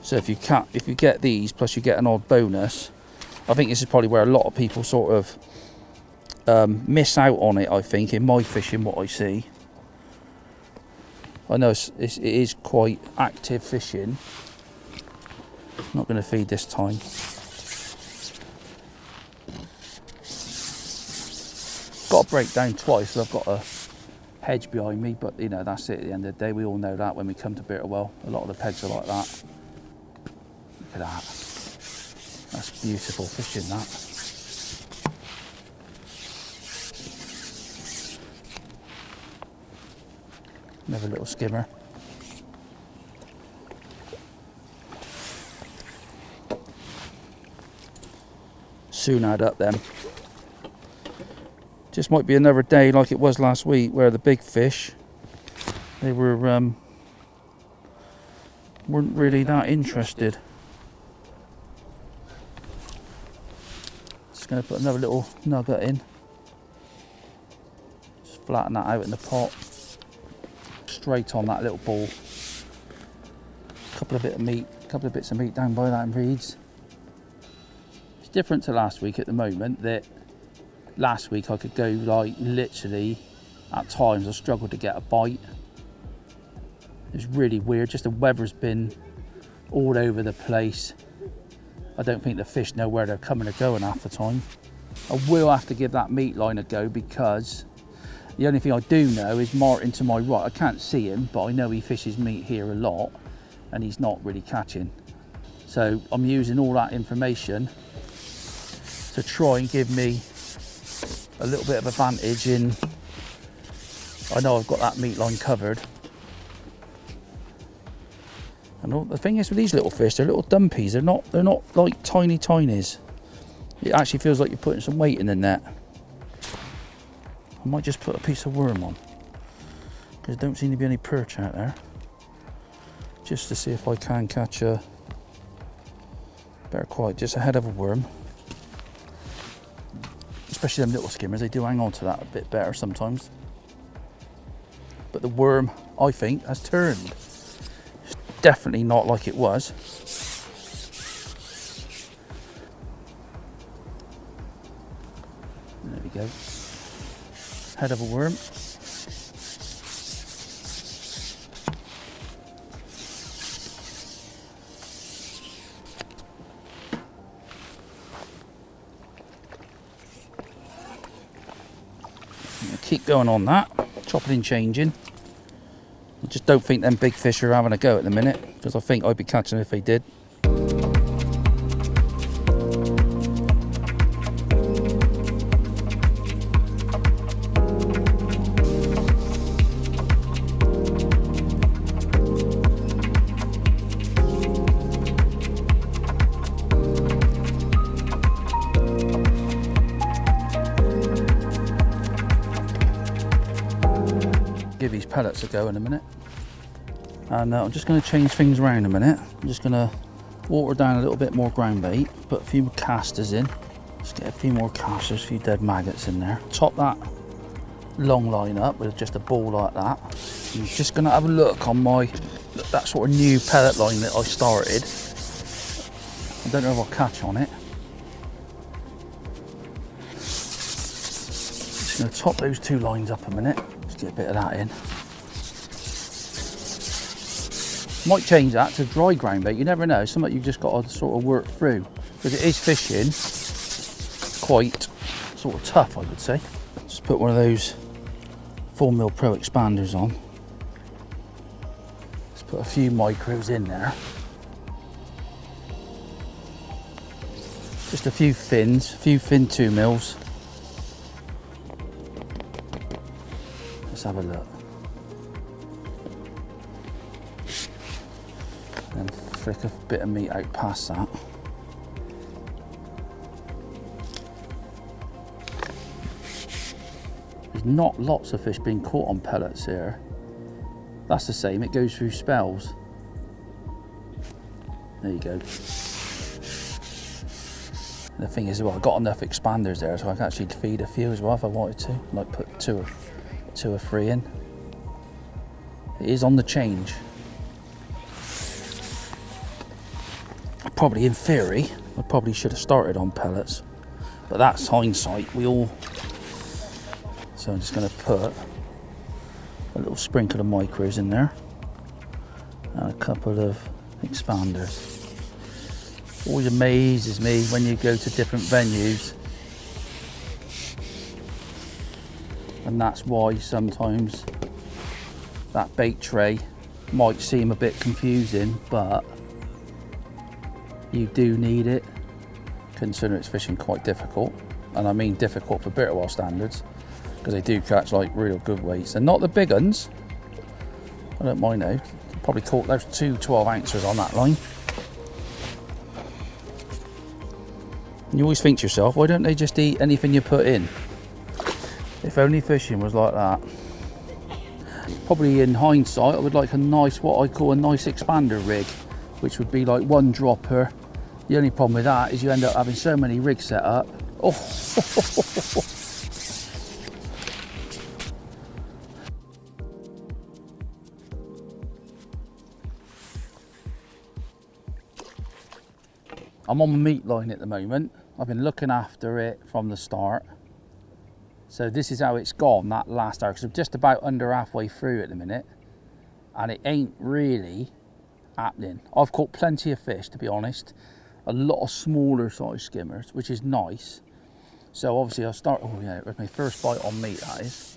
So if you get these, plus you get an odd bonus, I think this is probably where a lot of people sort of miss out on it, I think, in my fishing, what I see. I know it is quite active fishing. Not going to feed this time. Got to break down twice, so I've got a hedge behind me, but you know, that's it at the end of the day. We all know that when we come to Bitterwell, a lot of the pegs are like that. Look at that. That's beautiful fishing, that. Another little skimmer. Soon add up then. Just might be another day like it was last week, where the big fish, they weren't really that interested. Just going to put another little nugget in. Just flatten that out in the pot. Straight on that little ball. A couple of bits of meat down by that in Reeds. It's different to last week at the moment, that last week I could go like literally, at times I struggled to get a bite. It was really weird, just the weather's been all over the place. I don't think the fish know where they're coming or going half the time. I will have to give that meat line a go, because the only thing I do know is Martin to my right. I can't see him, but I know he fishes meat here a lot and he's not really catching. So I'm using all that information to try and give me a little bit of advantage in, I know I've got that meat line covered. And the thing is with these little fish, they're little dumpies. They're not like tiny tinies. It actually feels like you're putting some weight in the net. I might just put a piece of worm on, because there don't seem to be any perch out there. Just to see if I can catch a better quality, just a head of a worm. Especially them little skimmers, they do hang on to that a bit better sometimes. But the worm, I think, has turned. It's definitely not like it was. There we go. Head of a worm. Keep going on that, chopping and changing. I just don't think them big fish are having a go at the minute, because I think I'd be catching them if they did. Give these pellets a go in a minute, and I'm just going to change things around a minute. I'm just going to water down a little bit more ground bait, put a few more casters in, just get a few more casters, a few dead maggots in there. Top that long line up with just a ball like that. I'm just going to have a look on that sort of new pellet line that I started. I don't know if I'll catch on it. Just going to top those two lines up a minute. Get a bit of that in. Might change that to dry ground bait, you never know, something you've just got to sort of work through, because it is fishing quite sort of tough, I would say. Just put one of those 4mm Pro expanders on. Let's put a few micros in there. Just a few fins, a few fin 2mm. Let's have a look. Then flick a bit of meat out past that. There's not lots of fish being caught on pellets here. That's the same, it goes through spells. There you go. And the thing is, well, I've got enough expanders there so I can actually feed a few as well if I wanted to. Like put two or three in. It is on the change. Probably in theory, I probably should have started on pellets, but that's hindsight. So I'm just going to put a little sprinkle of micros in there and a couple of expanders. Always amazes me when you go to different venues. And that's why sometimes that bait tray might seem a bit confusing, but you do need it, considering it's fishing quite difficult. And I mean difficult for Bitterwell standards, because they do catch like real good weights. And not the big ones, I don't mind now. Probably caught those two 12-ounces on that line. And you always think to yourself, why don't they just eat anything you put in? If only fishing was like that. Probably in hindsight, I would like a nice, what I call a nice expander rig, which would be like one dropper. The only problem with that is you end up having so many rigs set up. Oh. I'm on my meat line at the moment. I've been looking after it from the start. So this is how it's gone that last hour, because I'm just about under halfway through at the minute, and it ain't really happening. I've caught plenty of fish, to be honest, a lot of smaller size skimmers, which is nice. So obviously I'll start, oh yeah, it was my first bite on meat, that is.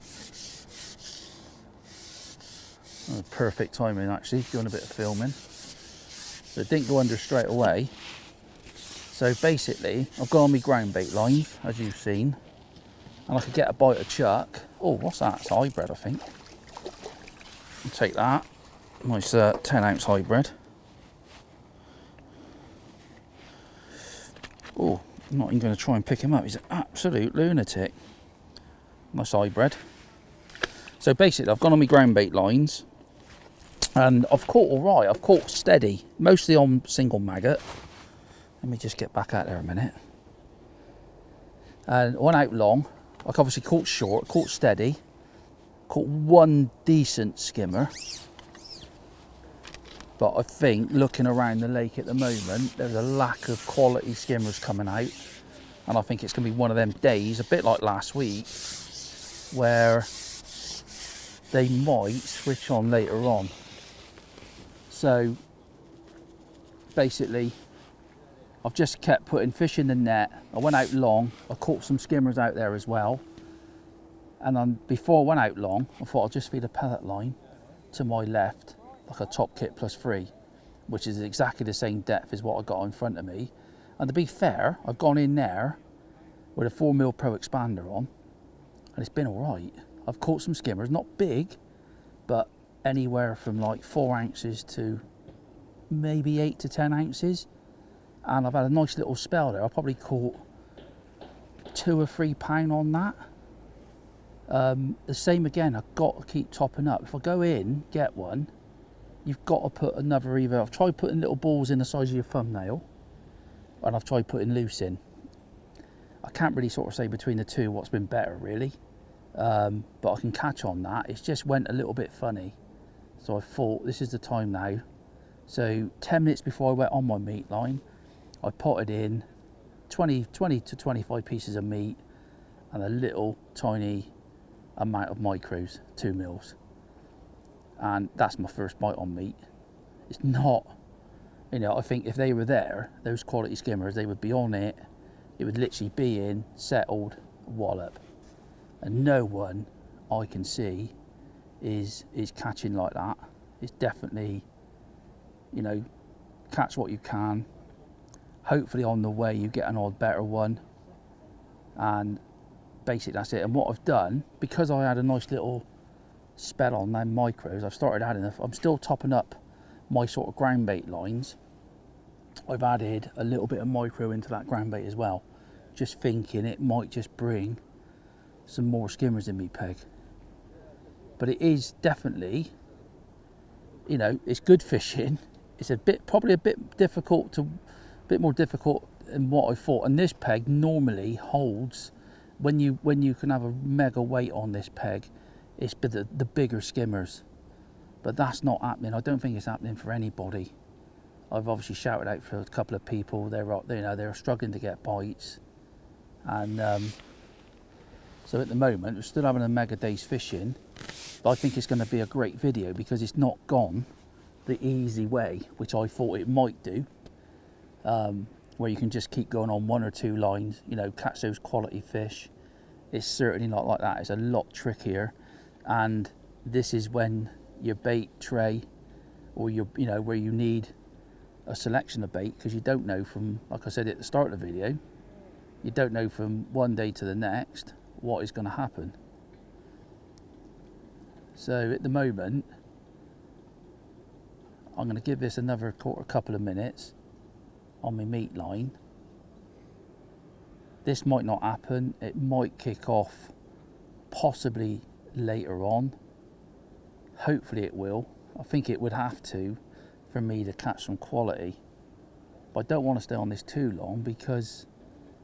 Oh, perfect timing actually, doing a bit of filming. So it didn't go under straight away. So basically, I've got on my ground bait line, as you've seen, and I could get a bite of chuck. Oh, what's that? It's hybrid, I think. I'll take that. Nice 10-ounce hybrid. Oh, I'm not even going to try and pick him up. He's an absolute lunatic. Nice hybrid. So basically, I've gone on my ground bait lines, and I've caught all right. I've caught steady, mostly on single maggot. Let me just get back out there a minute. And went out long. I've obviously caught short, caught steady, caught one decent skimmer. But I think looking around the lake at the moment, there's a lack of quality skimmers coming out. And I think it's going to be one of them days, a bit like last week, where they might switch on later on. So basically, I've just kept putting fish in the net. I went out long. I caught some skimmers out there as well. And then before I went out long, I thought I'll just feed a pellet line to my left, like a top kit +3, which is exactly the same depth as what I got in front of me. And to be fair, I've gone in there with a 4mm Pro expander on, and it's been all right. I've caught some skimmers, not big, but anywhere from like 4 ounces to maybe 8 to 10 ounces. And I've had a nice little spell there. I probably caught 2 or 3 pound on that. The same again, I've got to keep topping up. If I go in, get one, you've got to put another either. I've tried putting little balls in the size of your thumbnail, and I've tried putting loose in. I can't really sort of say between the two what's been better really, but I can catch on that. It just went a little bit funny. So I thought this is the time now. So 10 minutes before I went on my meat line, I potted in 20 to 25 pieces of meat and a little tiny amount of micros, 2 mils. And that's my first bite on meat. It's not, you know, I think if they were there, those quality skimmers, they would be on it. It would literally be in, settled, wallop. And no one I can see is catching like that. It's definitely, you know, catch what you can. Hopefully on the way you get an odd better one, and basically that's it. And what I've done, because I had a nice little spell on them micros, I've started adding, I'm still topping up my sort of ground bait lines. I've added a little bit of micro into that ground bait as well, just thinking it might just bring some more skimmers in me peg. But it is definitely, you know, it's good fishing. It's probably a bit more difficult than what I thought. And this peg normally holds, when you can have a mega weight on this peg, it's the bigger skimmers. But that's not happening. I don't think it's happening for anybody. I've obviously shouted out for a couple of people. They're struggling to get bites, and so at the moment we're still having a mega day's fishing. But I think it's going to be a great video because it's not gone the easy way, which I thought it might do, where you can just keep going on 1 or 2 lines, you know, catch those quality fish. It's certainly not like that. It's a lot trickier, and this is when your bait tray, or you know, where you need a selection of bait, because you don't know from, like I said at the start of the video, you don't know from one day to the next what is going to happen. So at the moment, I'm going to give this another couple of minutes on my meat line. This might not happen. It might kick off possibly later on. Hopefully it will. I think it would have to for me to catch some quality. But I don't want to stay on this too long because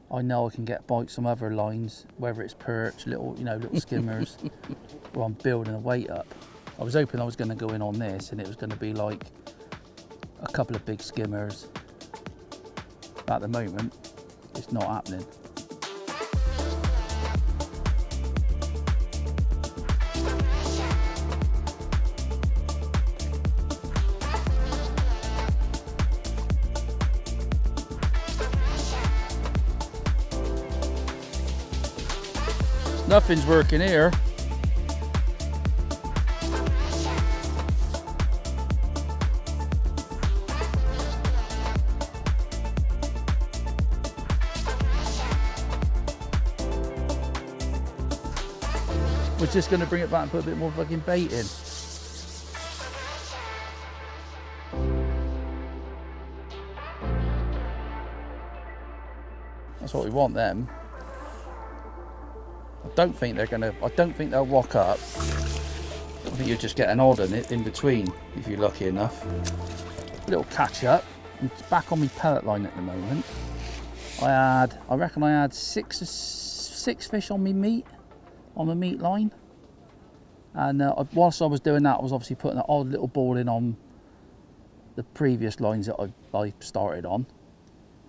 I know I can get bites on other lines, whether it's perch, little skimmers, or I'm building a weight up. I was hoping I was going to go in on this and it was going to be like a couple of big skimmers, At the moment, it's not happening. Nothing's working here. We're just going to bring it back and put a bit more fucking bait in. That's what we want them. I don't think they'll rock up. I think you'll just get an odd in between if you're lucky enough. A little catch up. I'm back on my pellet line at the moment. I reckon I had six fish on my meat line. And whilst I was doing that, I was obviously putting an odd little ball in on the previous lines that I started on.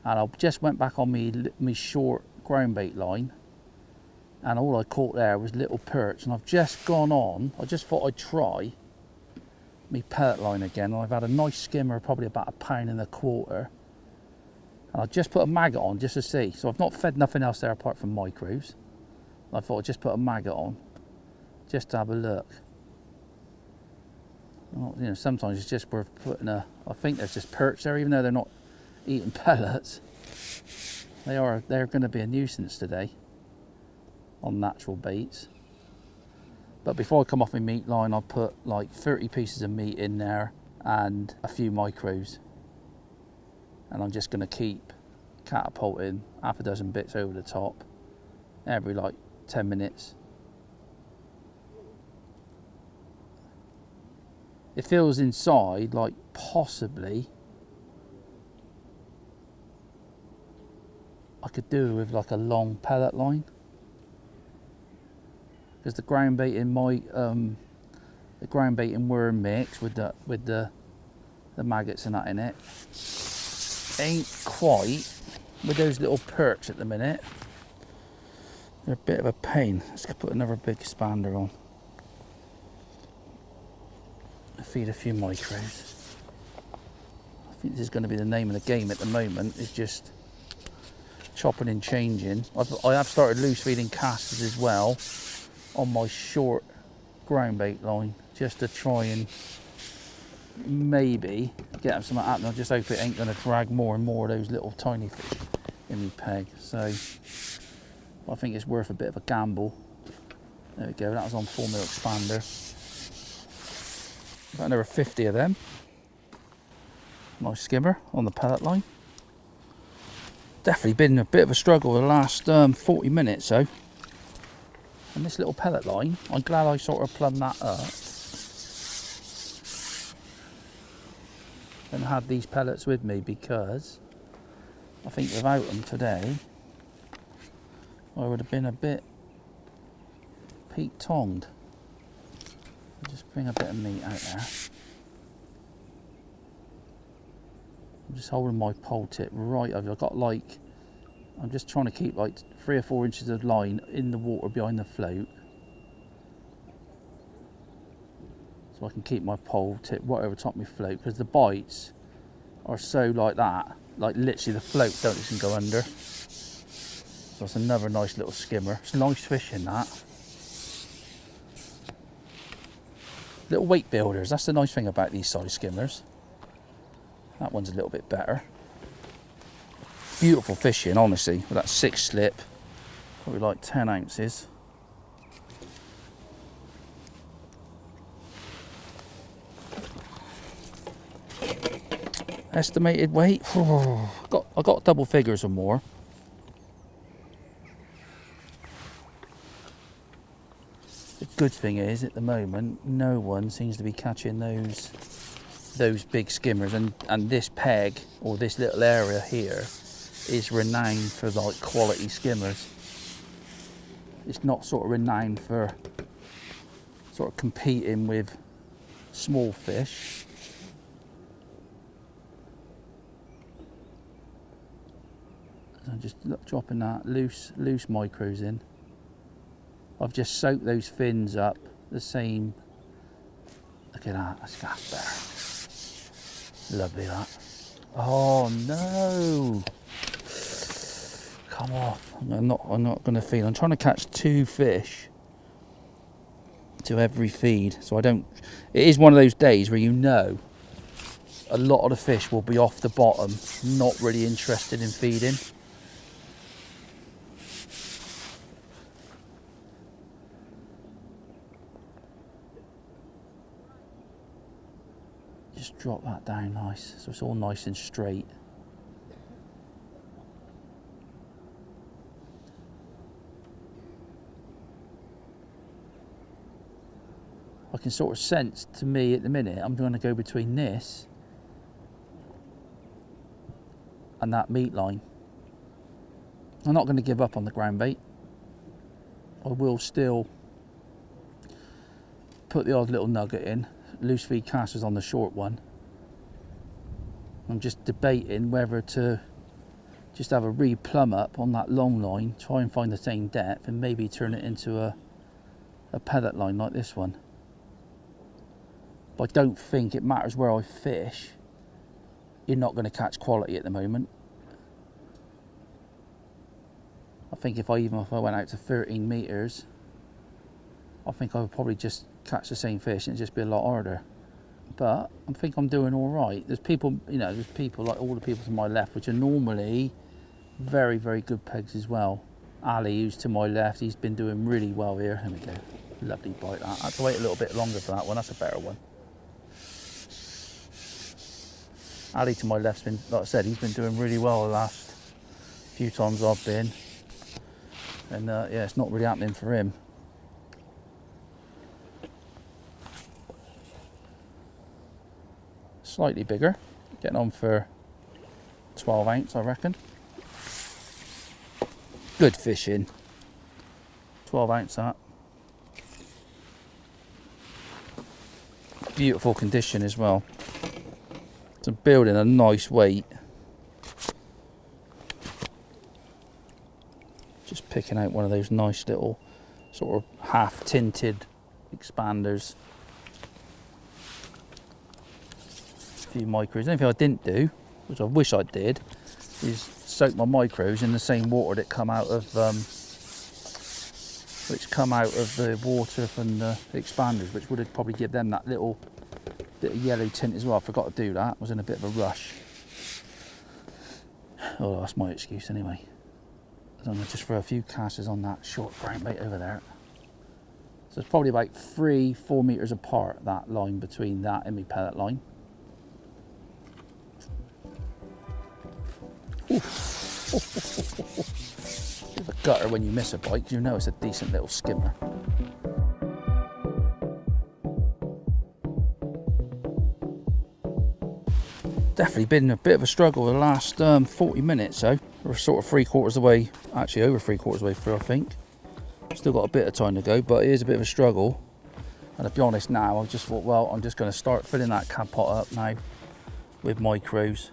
And I just went back on my short ground bait line. And all I caught there was little perch, and I've just gone on. I just thought I'd try my pellet line again. I've had a nice skimmer, probably about 1.25 pounds, and I just put a maggot on just to see. So I've not fed nothing else there apart from micros. I thought I'd just put a maggot on just to have a look. Well, you know, sometimes it's just worth putting I think there's just perch there, even though they're not eating pellets. They're going to be a nuisance today on natural baits. But before I come off my meat line, I'll put like 30 pieces of meat in there and a few micros, and I'm just going to keep catapulting half a dozen bits over the top every like 10 minutes. It feels inside like possibly I could do with like a long pellet line, because the ground bait in the ground bait and worm mix with the maggots and that in it ain't quite with those little perch at the minute. They're a bit of a pain. Let's put another big expander on. Feed a few micros. I think this is going to be the name of the game at the moment, is just chopping and changing. I have started loose feeding casters as well on my short ground bait line, just to try and maybe get them something happening. I just hope it ain't going to drag more and more of those little tiny fish in my peg. So I think it's worth a bit of a gamble. There we go, that was on 4mm expander. Got another 50 of them. Nice skimmer on the pellet line. Definitely been a bit of a struggle the last 40 minutes though. And this little pellet line, I'm glad I sort of plumbed that up and had these pellets with me, because I think without them today I would have been a bit peak-tongued. Just bring a bit of meat out there. I'm just holding my pole tip right over. I've got like, I'm just trying to keep like 3 or 4 inches of line in the water behind the float, so I can keep my pole tip right over top of my float, because the bites are so like that, like literally the float don't even go under. So that's another nice little skimmer. It's nice fishing, that. Little weight builders, that's the nice thing about these size skimmers. That one's a little bit better. Beautiful fishing, honestly, with that 6 slip, probably like 10 ounces. Estimated weight, I got double figures or more. The good thing is, at the moment, no one seems to be catching those big skimmers, and this peg, or this little area here, is renowned for like quality skimmers. It's not sort of renowned for sort of competing with small fish. I'm just dropping that loose micros in. I've just soaked those fins up the same. Look at that, that's better. Lovely that. Oh no! Come off. I'm not going to feed. I'm trying to catch 2 fish to every feed, so I don't. It is one of those days where you know a lot of the fish will be off the bottom, not really interested in feeding. Just drop that down nice, so it's all nice and straight. I can sort of sense, to me at the minute, I'm going to go between this and that meat line. I'm not going to give up on the ground bait. I will still put the odd little nugget in. Loose feed casters on the short one. I'm just debating whether to just have a re-plumb up on that long line, try and find the same depth, and maybe turn it into a pellet line like this one. But I don't think it matters where I fish. You're not going to catch quality at the moment. I think if I went out to 13 metres, I think I would probably just catch the same fish and it'd just be a lot harder. But I think I'm doing all right. There's people, you know, there's people like all the people to my left, which are normally very, very good pegs as well. Ali, who's to my left, he's been doing really well here. There we go. Lovely bite that. I have to wait a little bit longer for that one. That's a better one. Ali to my left's been, like I said, he's been doing really well the last few times I've been. And yeah, it's not really happening for him. Slightly bigger, getting on for 12 ounce, I reckon. Good fishing. 12 ounce that. Beautiful condition as well. So building a nice weight. Just picking out one of those nice little sort of half tinted expanders. A few micros. The only thing I didn't do, which I wish I did, is soak my micros in the same water that come out of the water from the expanders, which would have probably give them that little bit of yellow tint as well. I forgot to do that. I was in a bit of a rush. Oh, that's my excuse anyway. So I'm going to just throw a few casters on that short ground bait over there. So it's probably about 3-4 metres apart, that line between that and my pellet line. Bit of a gutter when you miss a bite, because you know it's a decent little skimmer. Definitely been a bit of a struggle the last 40 minutes, so we're sort of 3/4 of the way, actually over 3/4 of the way through, I think. Still got a bit of time to go, but it is a bit of a struggle. And to be honest now, I just thought, well, I'm just going to start filling that cab pot up now with micros.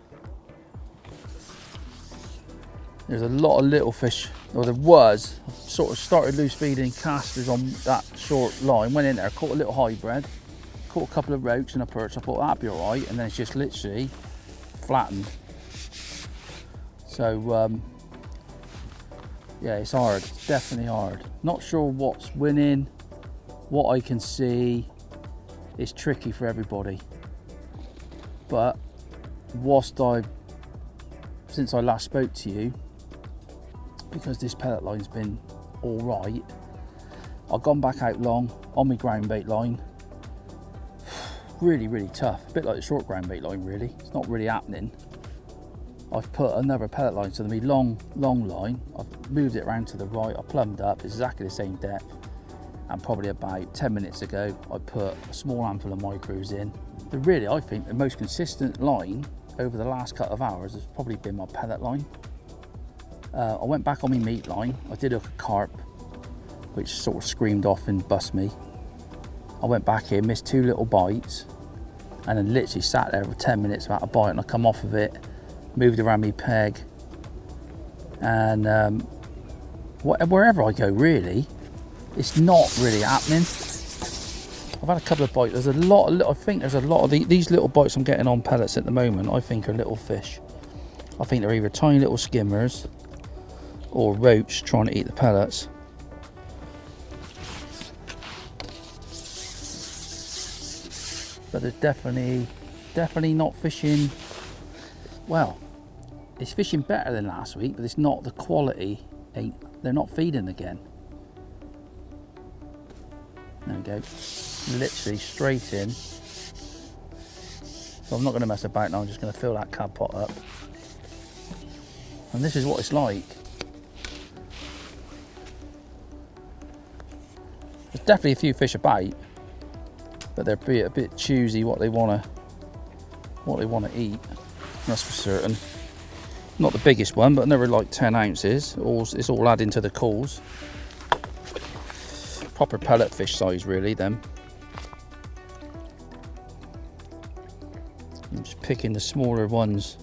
There's a lot of little fish, or there was. I sort of started loose feeding casters on that short line, went in there, caught a little hybrid, caught a couple of roach and a perch. I thought that'd be all right, and then it's just literally flattened. So yeah, it's hard. It's definitely hard. Not sure what's winning, what I can see. It's tricky for everybody. But since I last spoke to you, because this pellet line's been all right, I've gone back out long on my ground bait line. Really, really tough. A bit like the short ground bait line, really. It's not really happening. I've put another pellet line, so my long line, I've moved it around to the right, I plumbed up, it's exactly the same depth, and probably about 10 minutes ago, I put a small handful of micros in. But really, I think the most consistent line over the last couple of hours has probably been my pellet line. I went back on my meat line, I did hook a carp, which sort of screamed off and bust me. I went back here, missed 2 little bites, and then literally sat there for 10 minutes without a bite, and I come off of it, moved around me peg, And wherever I go, really, it's not really happening. I've had a couple of bites. There's a lot of, I think there's a lot of these little bites I'm getting on pellets at the moment, I think are little fish. I think they're either tiny little skimmers or roach trying to eat the pellets. But there's definitely not fishing. Well, it's fishing better than last week, but it's not the quality. They're not feeding again. There we go. Literally straight in. So I'm not going to mess about now. I'm just going to fill that cab pot up. And this is what it's like. There's definitely a few fish about, but they're a bit choosy what they want to eat. That's for certain. Not the biggest one, but another like 10 ounces. It's all adding to the calls. Proper pellet fish size, really. Them. I'm just picking the smaller ones,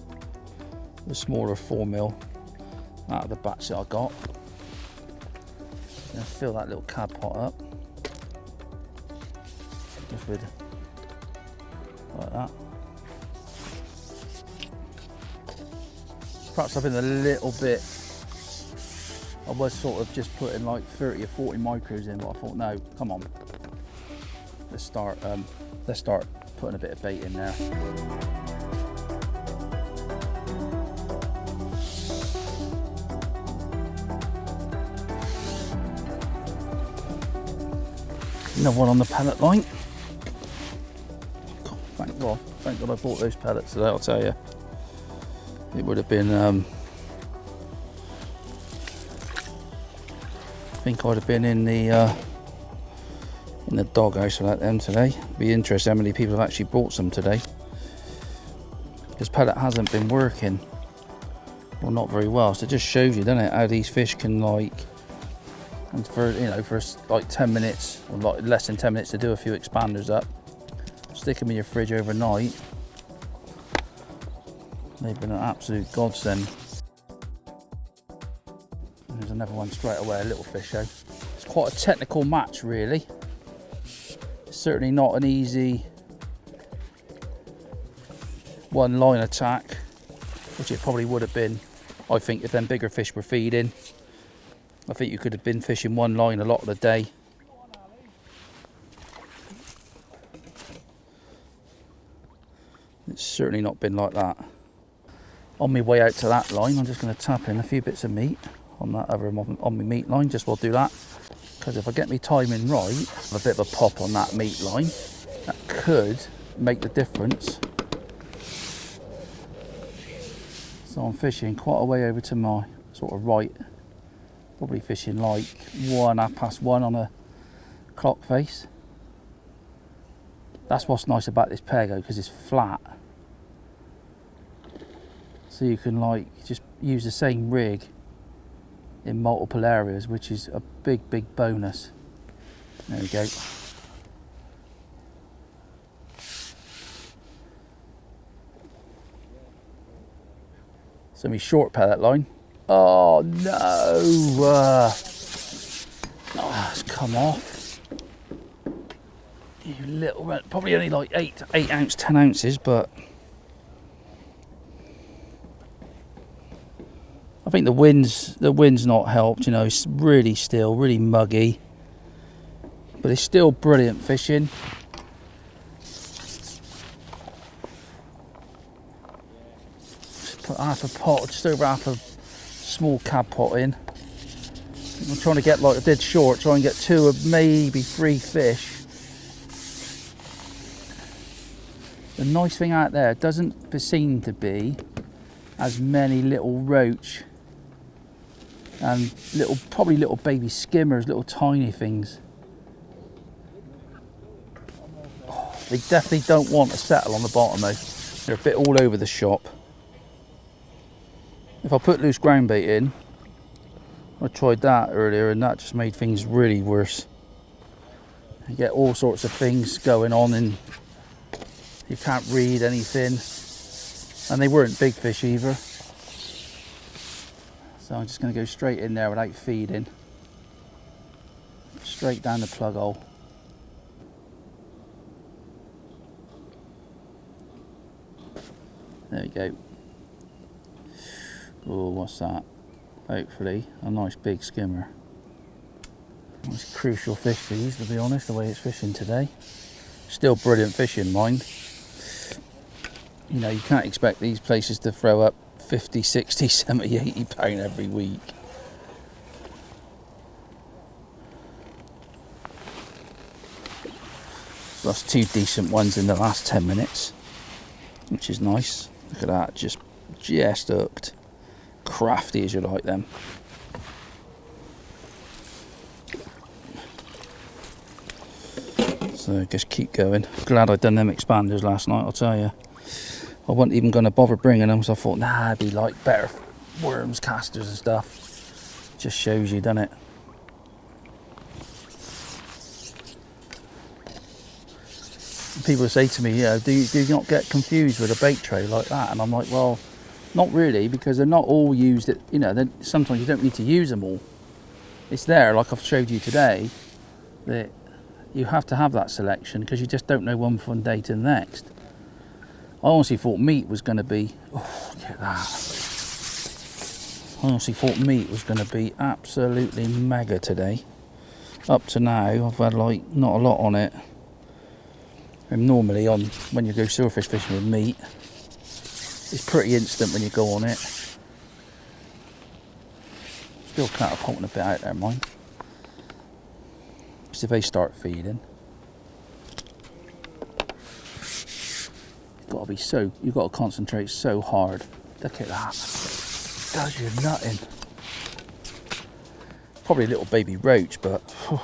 the smaller 4mm out of the batch that I got. Gonna fill that little cab pot up. Just with like that. Perhaps I've been a little bit, I was sort of just putting like 30 or 40 micros in, but I thought, no, come on, let's start putting a bit of bait in there. Another one on the pellet line. God, thank God I bought those pellets today, I'll tell you. It would have been, I think I'd have been in the doghouse without them today. Be interesting how many people have actually bought some today. This pellet hasn't been working, well, not very well. So it just shows you, doesn't it, how these fish can like, and for like 10 minutes or like less than 10 minutes to do a few expanders up, stick them in your fridge overnight. They've been an absolute godsend. And there's another one straight away, a little fish though. It's quite a technical match, really. It's certainly not an easy one line attack, which it probably would have been, I think, if them bigger fish were feeding. I think you could have been fishing one line a lot of the day. It's certainly not been like that. On my way out to that line, I'm just going to tap in a few bits of meat on that other on my meat line. Just will do that, because if I get my timing right, a bit of a pop on that meat line, that could make the difference. So I'm fishing quite a way over to my sort of right, probably fishing like 1:30 on a clock face. That's what's nice about this Pego, because it's flat. So you can like just use the same rig in multiple areas, which is a big bonus. There we go. So my short pellet line. Oh no! Oh, it's come off. You little, probably only like 8 ounce, 10 ounces, but I think the wind's not helped. You know, it's really still, really muggy, but it's still brilliant fishing. Just put half a pot, just over half a small cab pot in. I'm trying to get, like I did short, try and get 2 or maybe 3 fish. The nice thing out there, doesn't seem to be as many little roach and probably little baby skimmers, little tiny things. Oh, they definitely don't want to settle on the bottom though. They're a bit all over the shop. If I put loose ground bait in, I tried that earlier and that just made things really worse. You get all sorts of things going on and you can't read anything. And they weren't big fish either. So I'm just going to go straight in there without feeding. Straight down the plug hole. There we go. Oh, what's that? Hopefully a nice big skimmer. It's crucial fish these, to be honest, the way it's fishing today. Still brilliant fishing, mind. You know, you can't expect these places to throw up 50, 60, 70, 80 pound every week. That's 2 decent ones in the last 10 minutes, which is nice. Look at that, just hooked. Crafty as you like them. So just keep going. Glad I'd done them expanders last night, I'll tell you. I wasn't even going to bother bringing them, so I thought, nah, it'd be like better worms, casters and stuff. Just shows you, doesn't it? People say to me, yeah, do you not get confused with a bait tray like that? And I'm like, well, not really, because they're not all used. You know, sometimes you don't need to use them all. It's there, like I've showed you today, that you have to have that selection because you just don't know one from day to the next. I honestly thought meat was going to be, oh, look at that. I honestly thought meat was going to be absolutely mega today. Up to now, I've had like not a lot on it. And normally when you go silverfish fishing with meat, it's pretty instant when you go on it. Still catapulting a bit out there, mind. Because if they start feeding, you've got to concentrate so hard. Look at that. Does you nothing. Probably a little baby roach, but whew.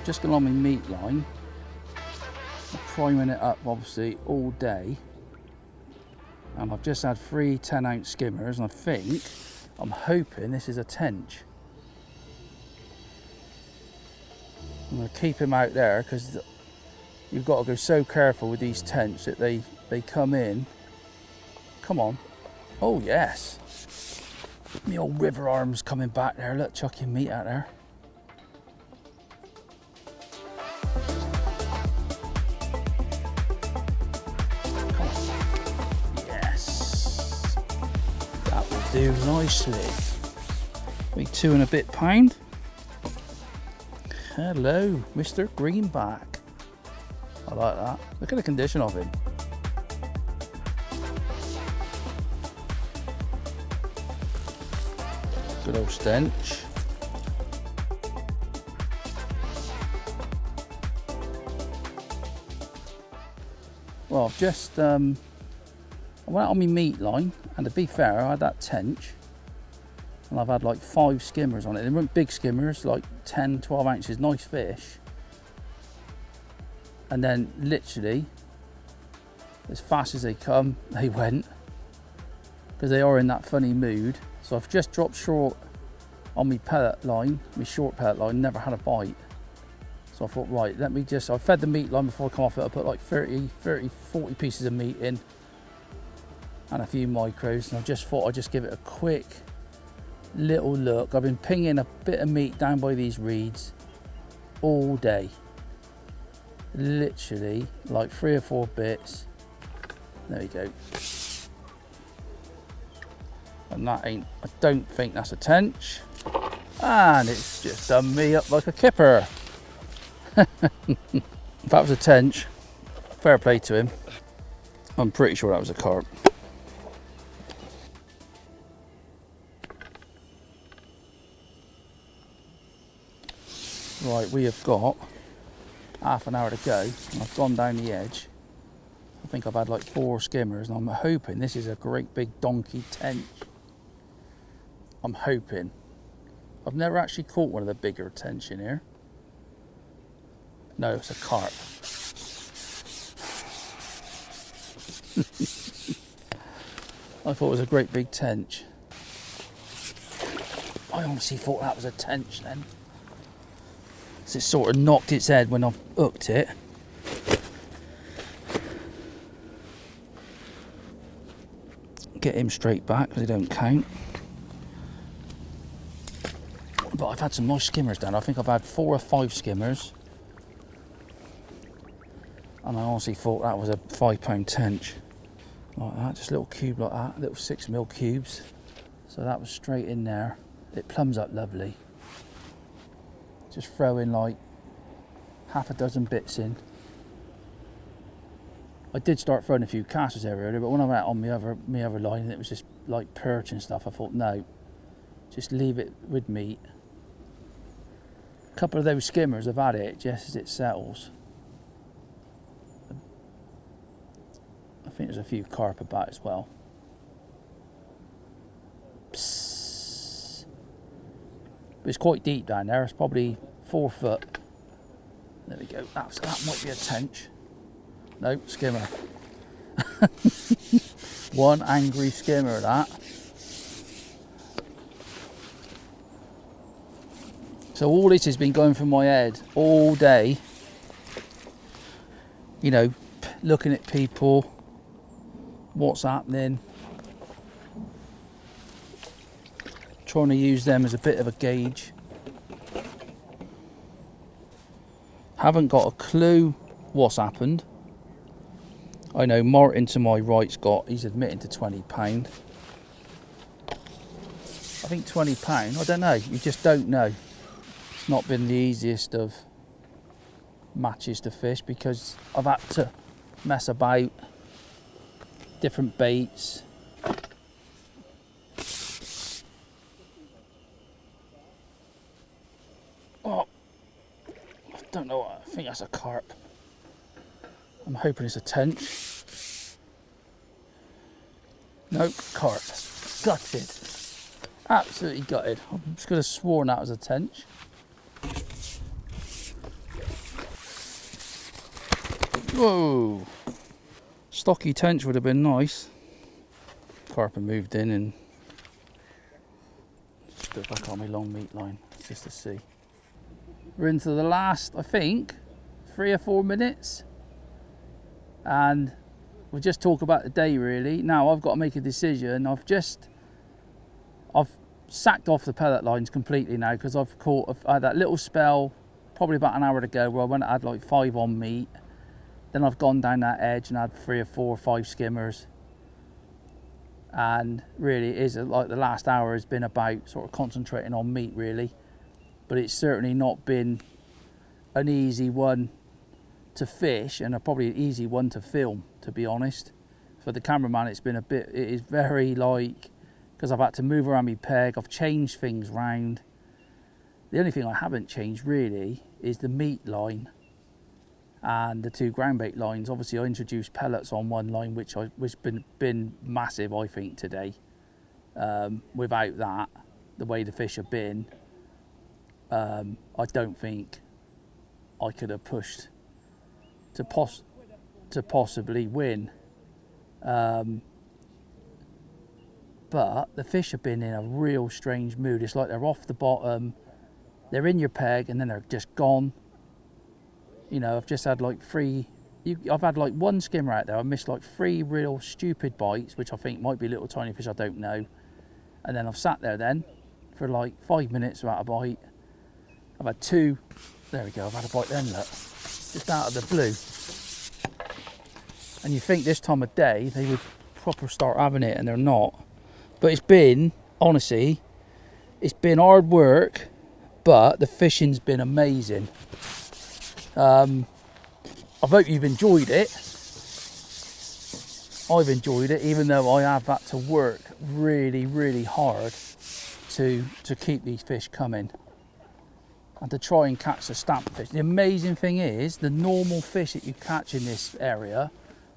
Just gone on my meat line, I'm priming it up obviously all day, and I've just had 3 10-ounce skimmers, and I'm hoping this is a tench. I'm going to keep him out there because you've got to go so careful with these tench that they come in. Come on. Oh yes, the old river arms coming back there. Look, chucking meat out there. Do nicely. Weigh 2 and a bit pound. Hello, Mr. Greenback. I like that. Look at the condition of him. Good old stench. Well, I've just I went out on my meat line, and to be fair, I had that tench, and I've had like 5 skimmers on it. They weren't big skimmers, like 10, 12 ounces, nice fish. And then literally, as fast as they come, they went, because they are in that funny mood. So I've just dropped short on my pellet line, my short pellet line, never had a bite. So I thought, right, I fed the meat line before I come off it. I put like 30, 40 pieces of meat in, and a few micros, and I just thought I'd just give it a quick little look. I've been pinging a bit of meat down by these reeds all day, literally like 3 or 4 bits. There you go. And that ain't, I don't think that's a tench, and it's just done me up like a kipper. If that was a tench, fair play to him. I'm pretty sure that was a carp. Right, we have got half an hour to go, and I've gone down the edge. I've think I've had like 4 skimmers, and I'm hoping this is a great big donkey tench. I'm hoping. I've never actually caught one of the bigger tench in here. No, it's a carp. I thought it was a great big tench. I honestly thought that was a tench then. So it sort of knocked its head when I hooked it. Get him straight back because they don't count. But I've had some nice skimmers down. I think I've had 4 or 5 skimmers. And I honestly thought that was a £5 tench. Like that, just a little cube like that, little 6mm cubes. So that was straight in there. It plums up lovely. Just throw in like half a dozen bits in. I did start throwing a few casters there earlier, but when I went on my other line and it was just like perch and stuff, I thought no, just leave it with meat. A couple of those skimmers have had it just as it settles. I think there's a few carp about as well. Psst. But it's quite deep down there. It's probably 4 foot. There we go. That might be a tench. No, skimmer. One angry skimmer, that. So all this has been going through my head all day. You know, looking at people, what's happening, trying to use them as a bit of a gauge. Haven't got a clue what's happened. I know Martin to my right's he's admitting to £20. I think £20, I don't know, you just don't know. It's not been the easiest of matches to fish because I've had to mess about, different baits. Oh, I don't know, I think that's a carp. I'm hoping it's a tench. Nope, carp. Gutted. Absolutely gutted. I just could have sworn that was a tench. Whoa! Stocky tench would have been nice. Carp had moved in and just go back on my long meat line just to see. We're into the last, I think, 3 or 4 minutes. And we'll just talk about the day really. Now I've got to make a decision. I've sacked off the pellet lines completely now because I had that little spell probably about an hour ago where I went and had like 5 on meat. Then I've gone down that edge and had 3 or 4 or 5 skimmers. And really it is like the last hour has been about sort of concentrating on meat really. But it's certainly not been an easy one to fish and probably an easy one to film, to be honest. For the cameraman it is very like, because I've had to move around my peg, I've changed things round. The only thing I haven't changed really is the meat line and the 2 ground bait lines. Obviously I introduced pellets on one line which been massive I think today. Without that, the way the fish have been, I don't think I could have pushed to possibly win. But the fish have been in a real strange mood. It's like they're off the bottom, they're in your peg and then they're just gone. You know, I've just had like I've had like 1 skimmer out there. I missed like 3 real stupid bites, which I think might be little tiny fish, I don't know. And then I've sat there then for like 5 minutes without a bite. I've had 2, there we go, I've had a bite then, look. Just out of the blue. And you think this time of day they would proper start having it and they're not. But it's been, honestly, it's been hard work, but the fishing's been amazing. I hope you've enjoyed it. I've enjoyed it, even though I have had to work really, really hard to keep these fish coming and to try and catch the stamp fish. The amazing thing is, the normal fish that you catch in this area,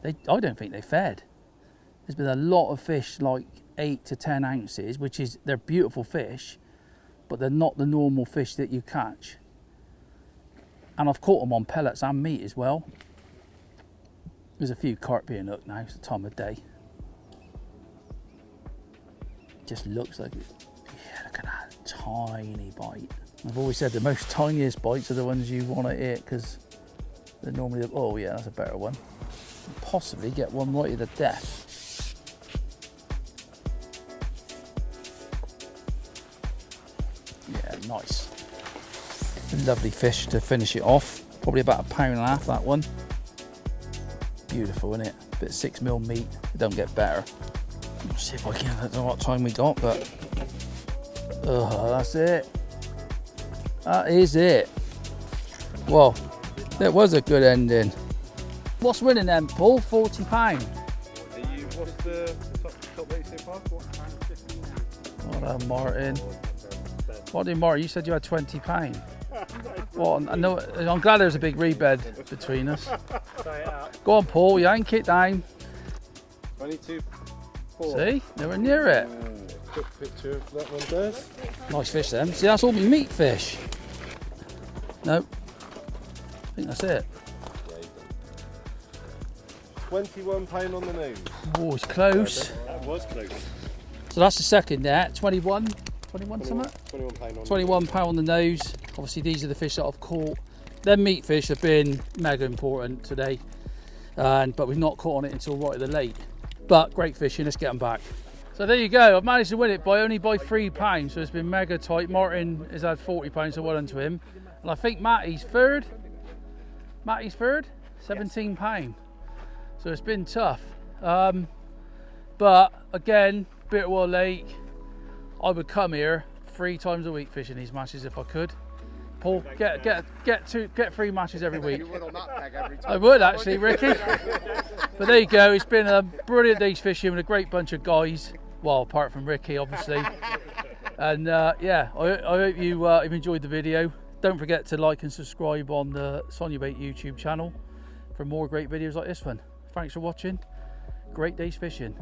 I don't think they fed. There's been a lot of fish like 8 to 10 ounces, which is, they're beautiful fish, but they're not the normal fish that you catch. And I've caught them on pellets and meat as well. There's a few carp being hooked now, it's the time of day. Just looks like it. Yeah, look at that tiny bite. I've always said the most tiniest bites are the ones you want to eat, because they're normally, oh yeah, that's a better one. Possibly get one right to the death. Yeah, nice. Lovely fish to finish it off. Probably about £1.5 pounds, that one. Beautiful, isn't it? Bit 6mm meat. It don't get better. Let's see if I can. I don't know what time we got, but that's it. That is it. Well, that was a good ending. What's winning then, Paul? £40. What's the top weight so far? Well done, Martin. What did Martin? You said you had £20. Well, I know. I'm glad there's a big rebed between us. Go on, Paul. Yank it down. 22. See, they were near it. Quick picture of that one, does. Nice fish, then. See, that's all my meat fish. No, I think that's it. £21 on the nose. Oh, it's close. That was close. So that's the second net. 21 something? £21 on the nose. Obviously, these are the fish that I've caught. Them meat fish have been mega important today, but we've not caught on it until right at the lake. But great fishing, let's get them back. So there you go, I've managed to win it only by £3, so it's been mega tight. Martin has had £40, so well done to him. And I think Matty's third, £17. So it's been tough. But again, Bitterwell Lake, I would come here 3 times a week fishing these matches if I could. Paul, get 3 matches every week. You would on that peg every time. I would actually, Ricky. But there you go, it's been a brilliant day's fishing with a great bunch of guys. Well, apart from Ricky, obviously. And yeah, I hope you've enjoyed the video. Don't forget to like and subscribe on the Sonubaits YouTube channel for more great videos like this one. Thanks for watching. Great day's fishing.